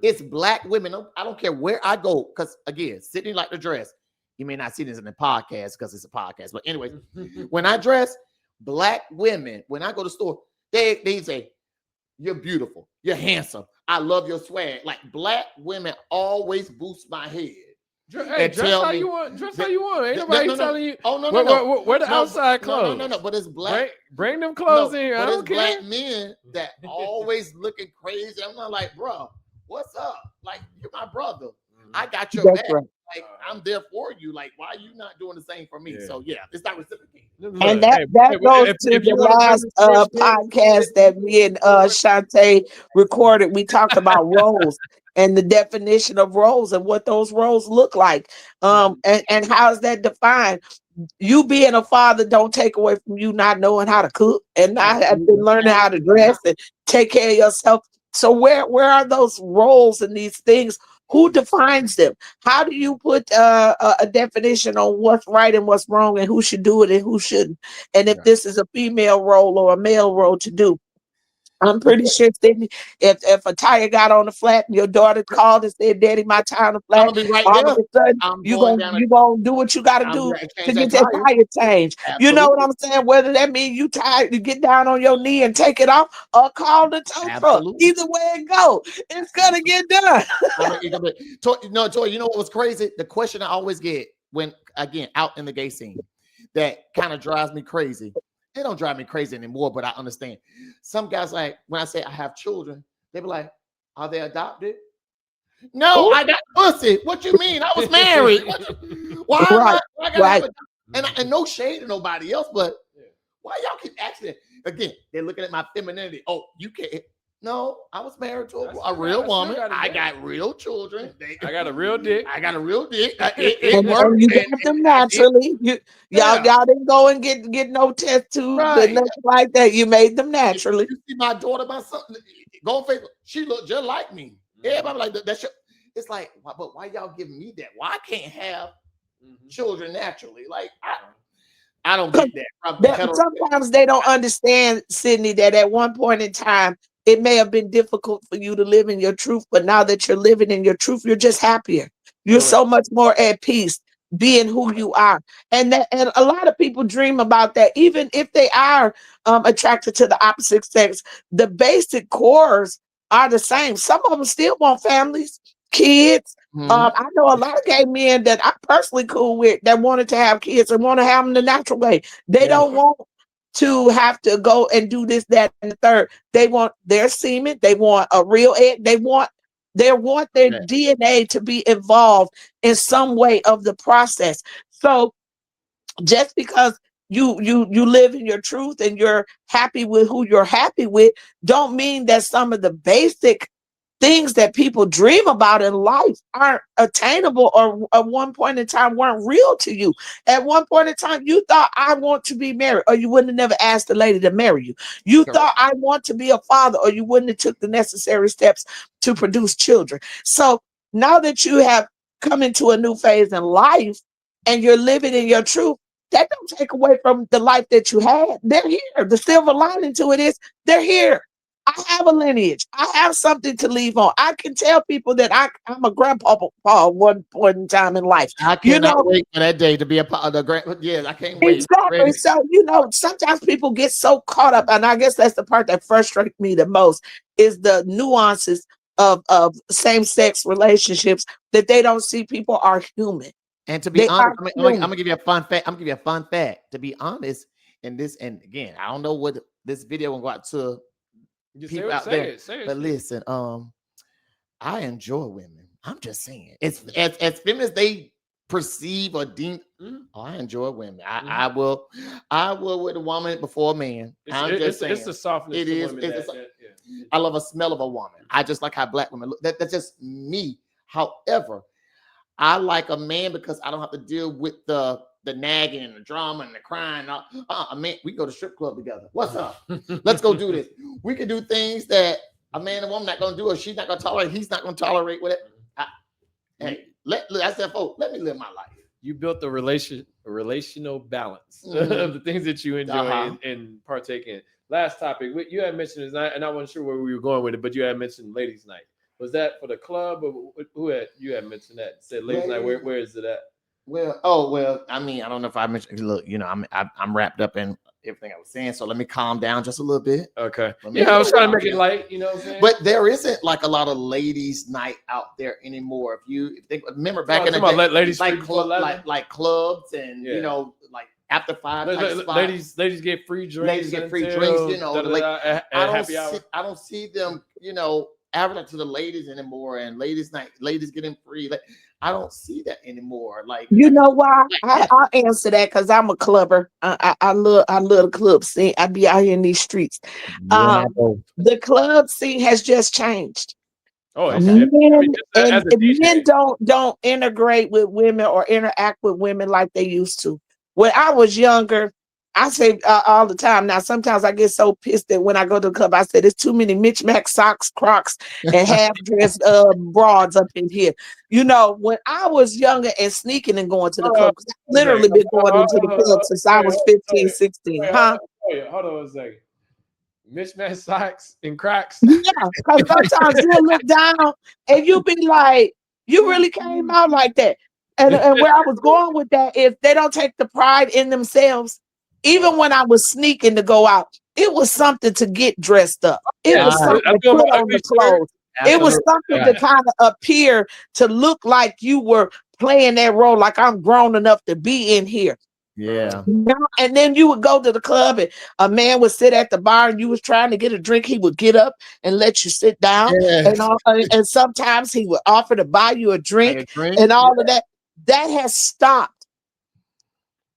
It's black women. I don't care where I go. Because again, Sydney like to dress. You may not see this in the podcast because it's a podcast. But anyway, when I dress, black women, when I go to the store, they say, you're beautiful. You're handsome. I love your swag. Like black women always boost my head. Hey, dress how you want. Dress how you want. Ain't nobody telling you. Oh no. Where the outside clothes? No. But it's black. Bring them clothes in. But I don't it's care. Black men that always looking crazy. I'm not like, bro, what's up? Like you're my brother. I got your back. Right. Like I'm there for you. Like why are you not doing the same for me? Yeah. So yeah, it's not reciprocating. And that goes to the last podcast that me and Shantae recorded. We talked about roles and the definition of roles and what those roles look like. And how is that defined? You being a father don't take away from you not knowing how to cook and not have been learning how to dress and take care of yourself. So where are those roles and these things? Who defines them? How do you put a definition on what's right and what's wrong and who should do it and who shouldn't? And if this is a female role or a male role to do. I'm pretty sure, Sydney, if a tire got on the flat and your daughter called and said, "Daddy, my tire on the I'm flat," gonna be right all of there. a sudden I'm you going gonna down. you gonna do what you got to I'm do gonna to change get that that tire. tire changed. You know what Absolutely. I'm saying? Whether that means you tired, you get down on your knee and take it off, or call the tow truck. Absolutely. Either way it go, it's gonna get done. Toy, you know what was crazy? The question I always get when, again, out in the gay scene that kind of drives me crazy. It don't drive me crazy anymore, but I understand. Some guys, like, when I say I have children, they be like, are they adopted? No, Ooh, I got pussy. What you mean? I was married. Why am right, I gotta right. have and no shade to nobody else, but why y'all keep asking it? Again, they're looking at my femininity. Oh, you can't. No, I was married to a real woman. I got real children. I got a real dick. I got a real dick. It And worked. you got them naturally. Y'all didn't go and get no test tubes Right. and nothing like that. You made them naturally. You see my daughter, my son, go on Facebook. She looked just like me. Everybody like that. That's your, it's like, but why y'all giving me that? Why I can't have children naturally? Like, I don't get that. Sometimes they don't understand, Sydney, that at one point in time, it may have been difficult for you to live in your truth, but now that you're living in your truth, you're just happier. You're so much more at peace being who you are. And a lot of people dream about that, even if they are attracted to the opposite sex. The basic cores are the same. Some of them still want families, kids. I know a lot of gay men that I'm personally cool with that wanted to have kids and want to have them the natural way. They don't want to have to go and do this, that, and the third. They want their semen. They want a real egg. They want their DNA to be involved in some way of the process. So just because you live in your truth and you're happy with who you're happy with, don't mean that some of the basic things that people dream about in life aren't attainable, or at one point in time weren't real to you. At one point in time, you thought, I want to be married, or you wouldn't have never asked the lady to marry you. You thought, I want to be a father, or you wouldn't have took the necessary steps to produce children. So now that you have come into a new phase in life and you're living in your truth, that don't take away from the life that you had. They're here. The silver lining to it is they're here. I have a lineage. I have something to leave on. I can tell people that I'm a grandpa at one point in time in life. I cannot wait for that day to be a part of the grand. Yeah, I can't wait. Exactly. So, sometimes people get so caught up, and I guess that's the part that frustrates me the most, is the nuances of same-sex relationships, that they don't see people are human. And to be honest, I'm gonna give you a fun fact. I'm gonna give you a fun fact. To be honest, and again, I don't know what this video will go out to people out there. But listen, I enjoy women. I'm just saying, it's as feminists they perceive or deem. I enjoy women. I will with a woman before a man. I'm just saying, it's the softness. It is. I love a smell of a woman. I just like how black women look. That's just me. However, I like a man because I don't have to deal with the nagging and the drama and the crying. Man, we go to strip club together. What's up? Let's go do this. We can do things that a man and woman not going to do, or she's not going to tolerate. He's not going to tolerate with it. I said, folks, let me live my life. You built a relational balance of the things that you enjoy and partake in. Last topic, you had mentioned, and I wasn't sure where we were going with it, but you had mentioned ladies' night. Was that for the club, or you had mentioned that? Said ladies' night. Where is it at? Well. I mean, I don't know if I mentioned. Look, I'm wrapped up in everything I was saying, so let me calm down just a little bit. Okay. I was trying to make it light. You know what I'm saying? But there isn't like a lot of ladies' night out there anymore. If you remember back in the day, ladies like clubs and like after 5. Ladies get free drinks. Ladies get free drinks. I don't see them. Advertise to the ladies anymore, and ladies' night, ladies getting free. Like, I don't see that anymore. Like, you know why? I'll answer that because I'm a clubber. I love the club scene. I be out here in these streets. The club scene has just changed. Men don't integrate with women or interact with women like they used to. When I was younger, I say all the time. Now, sometimes I get so pissed that when I go to the club, I say there's too many Mitch Mac socks, Crocs, and half-dressed broads up in here. When I was younger and sneaking and going to the club, because I've literally been going into the club since I was 15, 16. Hold on a second. mismatched socks and Crocs. Yeah, because sometimes you'll look down and you'll be like, you really came out like that. And where I was going with that is they don't take the pride in themselves. Even when I was sneaking to go out, it was something to get dressed up. It Yeah, was something I to feel put my on ugly the shirt. clothes. It was Absolutely. something to Right. kind of appear to look like you were playing that role, like I'm grown enough to be in here. Yeah. You know? And then you would go to the club and a man would sit at the bar and you was trying to get a drink. He would get up and let you sit down. Yes. And sometimes he would offer to buy you a Like drink a drink. and all of that. That has stopped.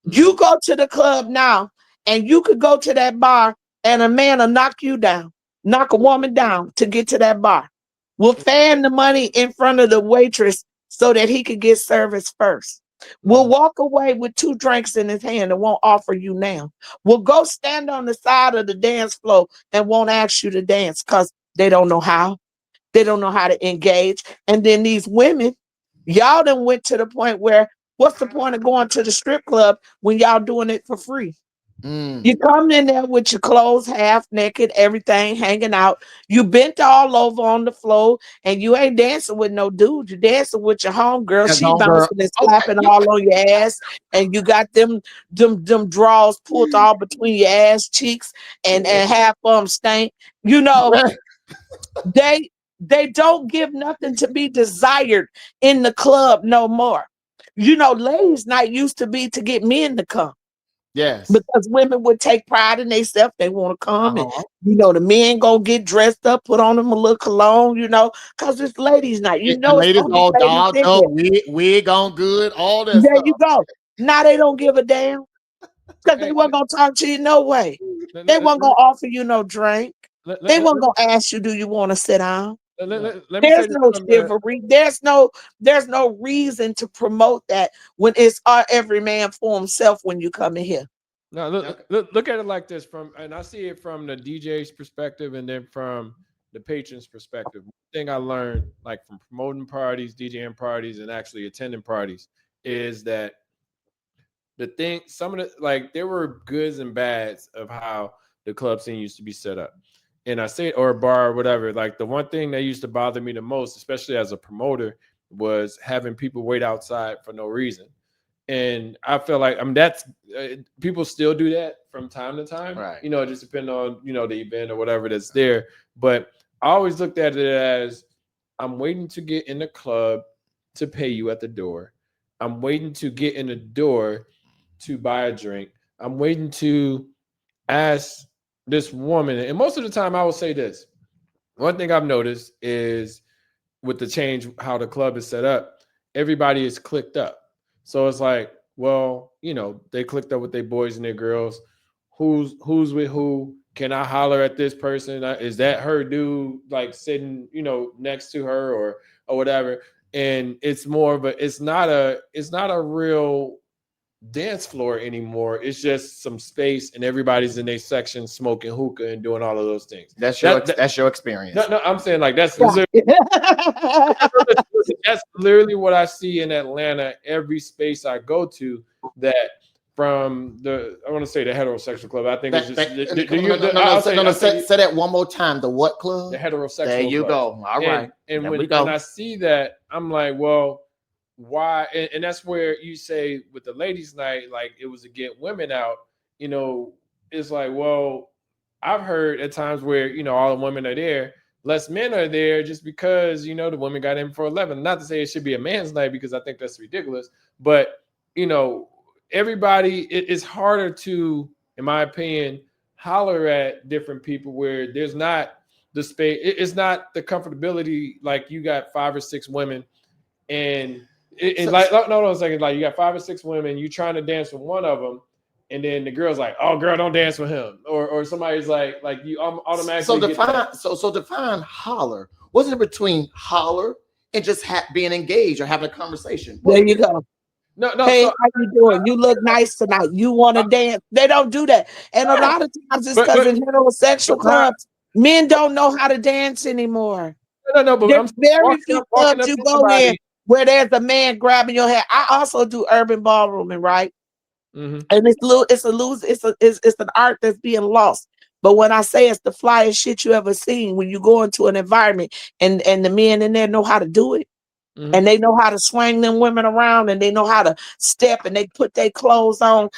You go to the club now and you could go to that bar and a man will knock you down, knock a woman down to get to that bar. Will fan the money in front of the waitress so that he could get service first. Will walk away with 2 drinks in his hand and won't offer you now. Will go stand on the side of the dance floor and won't ask you to dance because they don't know how. They don't know how to engage. And then these women, y'all done went to the point where what's the point of going to the strip club when y'all doing it for free? You come in there with your clothes half naked, everything hanging out. You bent all over on the floor, and you ain't dancing with no dude. You dancing with your homegirl. That's She all, girl. bouncing and Okay. slapping all on your ass, and you got them draws pulled all between your ass cheeks, and half of them stank. You know they they don't give nothing to be desired in the club no more. You know, ladies' night used to be to get men to come Yes. because women would take pride in themselves. They want to come and Uh-huh. the men gonna get dressed up, put on them a little cologne, because it's ladies' night. The It's ladies gonna be all ladies dolled in up, there. wig on good, all that There stuff. you go. Now they don't give a damn because they Hey, weren't gonna talk to you no way. let, They let, weren't gonna offer you no drink. let, They let, let, weren't gonna ask you, do you want to sit down? let me say There's this no from the chivalry. There's no reason to promote that when it's every man for himself when you come in here. no look at it like this and I see it from the DJ's perspective and then from the patron's perspective. One thing I learned, like from promoting parties, DJing parties, and actually attending parties, is that some of the like there were goods and bads of how the club scene used to be set up. And I say, or a bar or whatever, like the one thing that used to bother me the most, especially as a promoter, was having people wait outside for no reason. And I feel like that's people still do that from time to time. Right. Just depending on the event or whatever that's there. But I always looked at it as I'm waiting to get in the club to pay you at the door. I'm waiting to get in the door to buy a drink. I'm waiting to ask this woman, and most of the time I will say this. One thing I've noticed is with the change how the club is set up, everybody is clicked up. So it's like, well, they clicked up with their boys and their girls. Who's with who? Can I holler at this person? Is that her dude like sitting, next to her or whatever? And it's more of it's not a real dance floor anymore. It's just some space and everybody's in their section smoking hookah and doing all of those things. That's your experience. No, I'm saying like that's Yeah. that's literally what I see in Atlanta. Every space I go to, that from I want to say the heterosexual club. I think it's just Say that one more time. The what club? The heterosexual. There you club. go. All right. And there when I see that, I'm like, well, why? And that's where you say with the ladies' night, like it was to get women out. It's like, well, I've heard at times where all the women are there, less men are there, just because the women got in for 11. Not to say it should be a man's night because I think that's ridiculous, but everybody, it's harder to, in my opinion, holler at different people where there's not the space. It's not the comfortability. Like you got 5 or 6 women, and no, a second. Like you got 5 or 6 women, you trying to dance with one of them, and then the girl's like, "Oh, girl, don't dance with him," or somebody's like you automatically. So define holler. What's it between holler and just being engaged or having a conversation? There you go. No. Hey, So, how you doing? You look nice tonight. You want to dance? They don't do that, and a lot of times it's because in heterosexual clubs, men don't know how to dance anymore. No. But There's I'm very few walking clubs up you to go in somebody. where there's a man grabbing your hair. I also do urban ballrooming, right? Mm-hmm. And it's an art that's being lost. But when I say it's the flyest shit you ever seen, when you go into an environment and the men in there know how to do it, and they know how to swing them women around, and they know how to step, and they put their clothes on.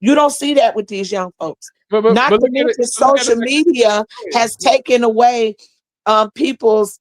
You don't see that with these young folks. But Not to look at it. mention But look at social it like media this. has taken away people's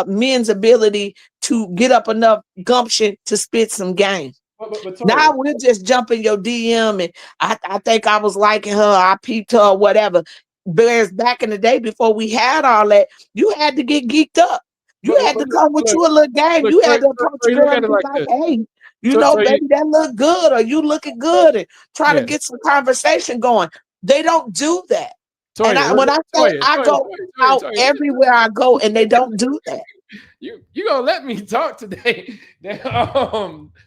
men's ability to get up enough gumption to spit some game. But Now Tori, we're just jumping your DM and I think I was liking her, I peeped her, or whatever. Whereas back in the day, before we had all that, you had to get geeked up. You had to come with look, you a little game. look, You had to approach a Tori, girl look at and it be like like, this. hey, you So, know, so you, baby, that look good, or you looking good, and try to yeah, get some conversation going. They don't do that. And Toya, when I say I Toya, go out Toya, everywhere I go, and they don't do that. you gonna let me talk today?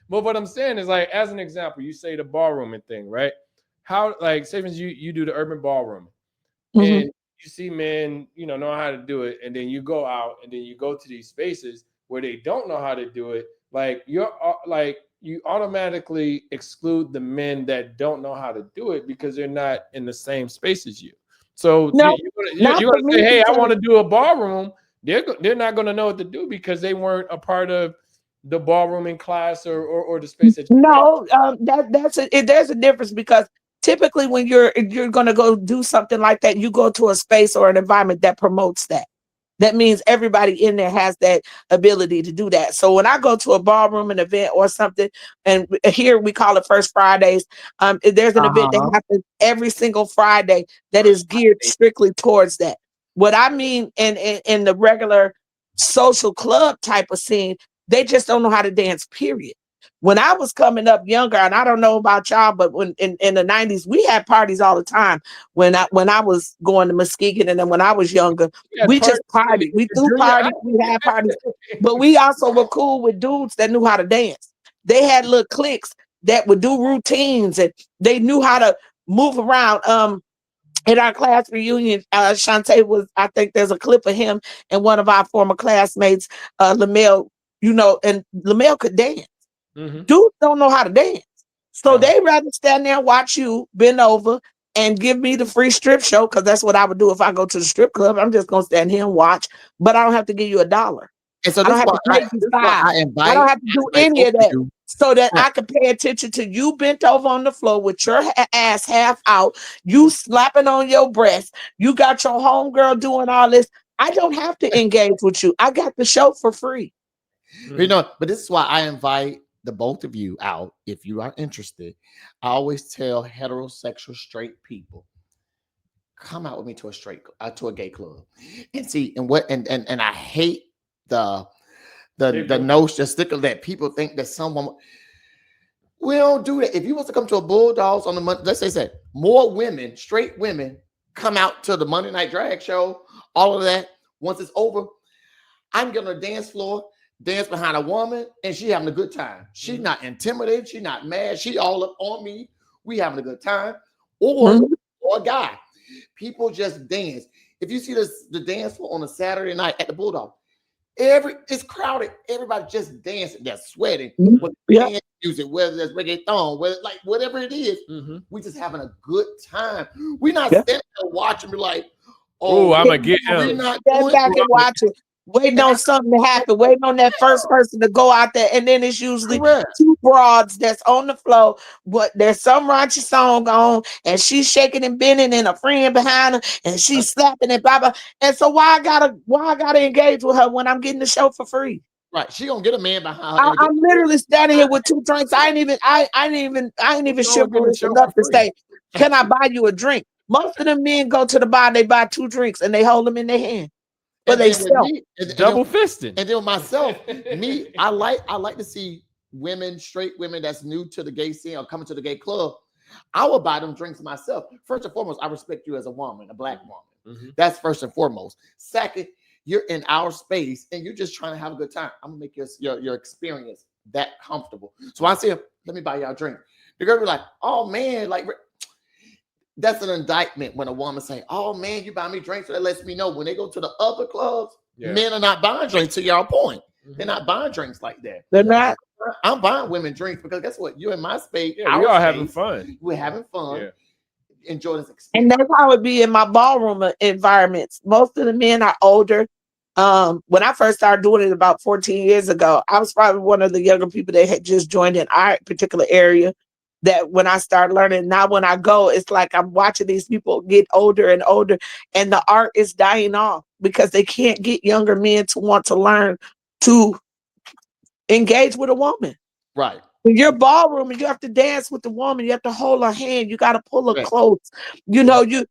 But what I'm saying is, like, as an example, you say the ballrooming thing, right? How, like, say for instance, you do the urban ballroom, Mhm. and you see men, know how to do it, and then you go out and then you go to these spaces where they don't know how to do it. Like, you automatically exclude the men that don't know how to do it because they're not in the same space as you. So No, not you're for gonna me say, hey, I want because to do a ballroom. They're not gonna know what to do because they weren't a part of the ballrooming class or the space that you're in. no, there's a difference because typically when you're going to go do something like that, you go to a space or an environment that promotes that. That means everybody in there has that ability to do that. So when I go to a ballroom, an event or something, and here we call it First Fridays, there's an event that Uh-huh. happens every single Friday that is geared strictly towards that. What I mean in the regular social club type of scene, they just don't know how to dance, period. When I was coming up younger, and I don't know about y'all, but when in the 90s, we had parties all the time. When I was going to Muskegon, and then when I was younger, You had we just parties partied. We in threw junior parties, we had parties, but we also were cool with dudes that knew how to dance. They had little cliques that would do routines, and they knew how to move around. In our class reunion, Shantae was, I think there's a clip of him and one of our former classmates, Lamel, and Lamel could dance. Mhm. Dudes don't know how to dance. So Uh-huh. they rather stand there and watch you bend over and give me the free strip show, because that's what I would do if I go to the strip club. I'm just gonna stand here and watch, but I don't have to give you $1. And so I don't this is have why to pay you five. I I don't have to do invite any both of of that you. so that Right. I can pay attention to you bent over on the floor with your ass half out, you slapping on your breast, you got your homegirl doing all this. I don't have to engage with you. I got the show for free. But this is why I invite the both of you out if you are interested. I always tell heterosexual straight people, come out with me to a gay club and see. And I hate the notion, the sticker that people think that someone. We don't do that. If you want to come to a Bulldogs on the Monday, let's say more women, straight women, come out to the Monday Night Drag Show, all of that. Once it's over, I'm getting on a dance floor, dance behind a woman, and she having a good time. She's not intimidated. She's not mad. She all up on me. We having a good time. Or a guy. People just dance. If you see the dance floor on a Saturday night at the Bulldog, it's crowded. Everybody just dancing. They're sweating. With dance music, whether it's reggaeton, whether like whatever it is, we just having a good time. We're not standing there watching, be like, Oh, I'm gonna get we're him. not Stand doing back and watch it, waiting on something to happen, waiting on that first person to go out there, and then it's usually correct. two broads that's on the floor, but there's some raunchy song on, and she's shaking and bending, and a friend behind her, and she's slapping and blah blah. And so why I gotta engage with her when I'm getting the show for free? Right, she gonna get a man behind her. I'm literally standing here with 2 drinks. I ain't even chivalrous enough to say, can I buy you a drink? Most of them men go to the bar, they buy 2 drinks and they hold them in their hand. But And they then with sell. me, Double fisting. and then with myself, I like to see women, straight women that's new to the gay scene or coming to the gay club. I will buy them drinks myself. First and foremost, I respect you as a woman, a black woman. That's first and foremost. Second, you're in our space and you're just trying to have a good time. I'm gonna make your experience that comfortable. So I say, let me buy y'all a drink. The girl be like, oh man, like that's an indictment when a woman say, oh man, you buy me drinks. So that lets me know when they go to the other clubs, men are not buying drinks, to your point. They're not buying drinks like that. They're not. I'm buying women drinks because guess what? You're in my space. Yeah, we all having fun. We're having fun. enjoy this And experience. that's how it be in my ballroom environments. Most of the men are older. When I first started doing it about 14 years ago, I was probably one of the younger people that had just joined in our particular area. That when I started learning, now when I go, it's like I'm watching these people get older and older, and the art is dying off because they can't get younger men to want to learn to engage with a woman. Right. In your ballroom, and you have to dance with the woman, you have to hold her hand, you got to pull her Right. close. You know, you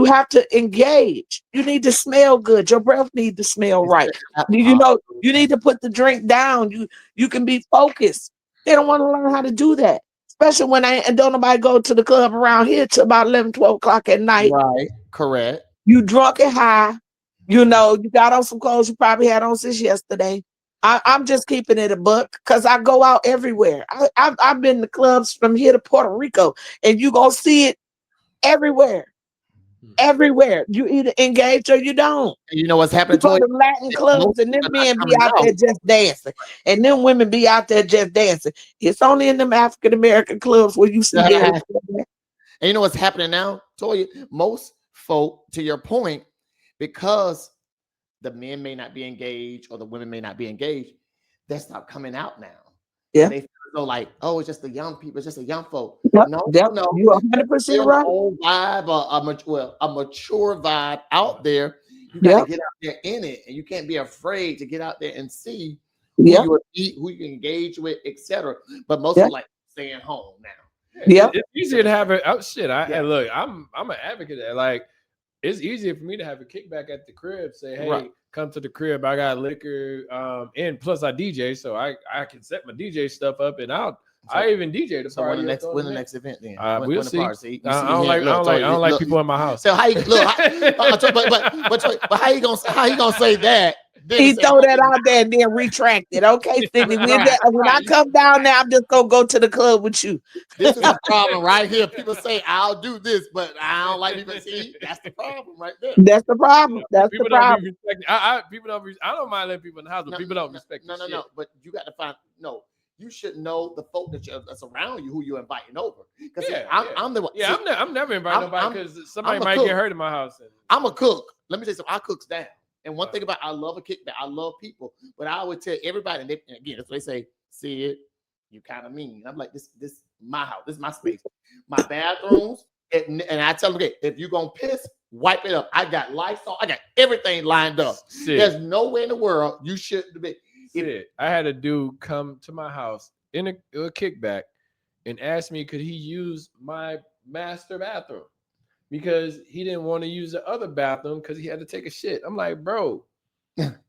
have to engage. You need to smell good. Your breath needs to smell right. You know, you need to put the drink down. You can be focused. They don't want to learn how to do that. Especially when and don't nobody go to the club around here till about 11, 12 o'clock at night. Right. Correct. You drunk and high. You know, you got on some clothes you probably had on since yesterday. I'm just keeping it a buck because I go out everywhere. I've been to clubs from here to Puerto Rico, and you gonna see it everywhere. Everywhere. You either engage or you don't. And you know what's You happening go to to Latin clubs, and them men be out there just dancing, and them women be out there just dancing. It's only in them African American clubs where you see that. And you know what's happening now? Toya, most folk, to your point, because the men may not be engaged or the women may not be engaged, they stop coming out now. Yeah. They feel like, oh, it's just the young people, it's just the young folk. Yep. No, You're 100% right. Old vibe, a mature vibe out there. You got to get out there in it, and you can't be afraid to get out there and see who you eat, who you engage with, etc. But most people like staying home now. Yeah, it's easier to have it. Oh shit! Look, I'm an advocate of that. Like, it's easier for me to have a kickback at the crib. Say, hey, come to the crib. I got liquor, and plus I DJ, so I can set my DJ stuff up, and I even DJ the party. When the next event then? We'll see. I don't like people in my house. So how you look? But how you gonna say that? He throw that out there and then retract it. Okay, Sydney. When I come down there, I'm just gonna go to the club with you. This is a problem right here. People say I'll do this, but I don't like people. See, that's the problem right there. That's the problem. That's the problem. I don't mind letting people in the house, but people don't respect. No. But you got to find You should know the folk that's around you, who you're inviting over. Because I'm the one. Yeah, I'm never inviting nobody because somebody might get hurt in my house. I'm a cook. Let me tell you something. I cooks down. And one thing about I love a kickback. I love people, but I would tell everybody. And again, that's what they say. See it, you kind of mean. I'm like this my house. This is my space. My bathrooms. And I tell them, okay, if you're gonna piss, wipe it up. I got Lysol. I got everything lined up. There's no way in the world you shouldn't be. I had a dude come to my house in a kickback and ask me could he use my master bathroom because he didn't want to use the other bathroom because he had to take a shit. I'm like, bro,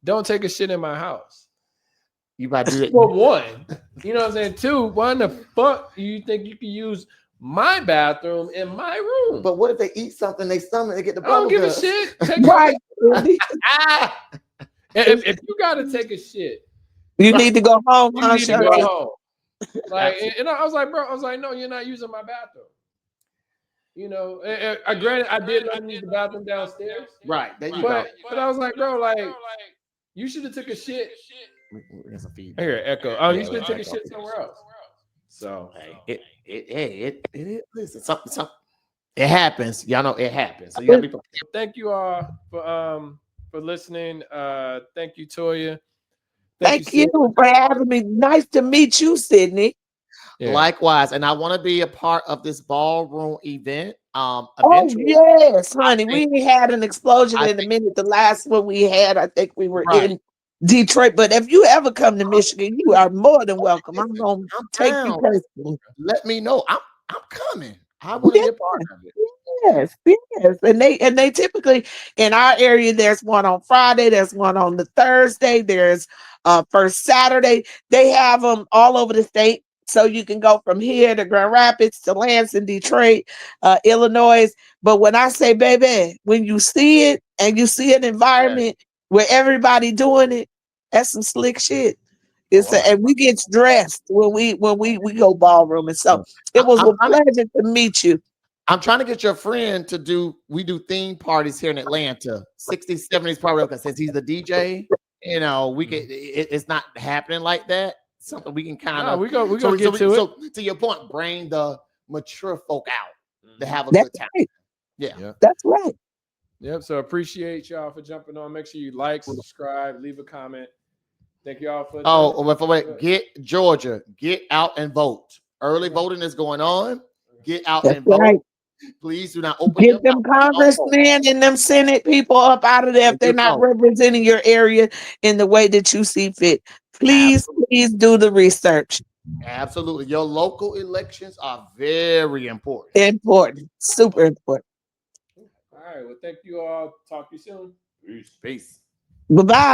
don't take a shit in my house. You about to do it. For one, you know what I'm saying? Two, why in the fuck do you think you can use my bathroom in my room? But what if they eat something, they stomach, they get the I don't give a shit. If you gotta take a shit, you need to go home. You need to go home. Like, and I was like, bro, no, you're not using my bathroom. You know, granted, I did use the bathroom downstairs. Right. There you go. But I was like, bro, like, you should have took a shit. I hear echo. Oh, you should have took a shit somewhere else. So listen, something. It happens. Y'all know it happens. So you gotta be prepared. Thank you all for listening. Thank you, Toya. Thank you for having me. Nice to meet you, Sydney. Yeah. Likewise, and I want to be a part of this ballroom event. Eventually. Oh yes, honey. We had an explosion in a minute. The last one we had, I think we were in Detroit. But if you ever come to Michigan, you are more than welcome. I'm gonna take you personally. Let me know. I'm coming. I want to be a part of it. Yes. And they typically in our area, there's one on Friday, there's one on the Thursday, there's first Saturday. They have them all over the state. So you can go from here to Grand Rapids to Lansing, Detroit, Illinois. But when I say, baby, when you see it and you see an environment where everybody doing it, that's some slick shit. And we get dressed when we go ballroom. And so it was a pleasure to meet you. I'm trying to get your friend to we do theme parties here in Atlanta, 60s, 70s party, because since he's the DJ, you know, we can it's not happening like that. Something we can kind of we go get to it. So to your point, bring the mature folk out to have a That's good time. right. Yeah. That's right. Yep. So appreciate y'all for jumping on. Make sure you like, subscribe, leave a comment. Thank y'all for. Wait. Get Georgia. Get out and vote. Early voting is going on. Get out That's and vote. right. Please do not open your Get them mouth. congressmen and them Senate people up out of there if they're not representing your area in the way that you see fit. Please do the research. Absolutely. Your local elections are very important. Important. Super important. All right. Well, thank you all. Talk to you soon. Peace. Bye-bye.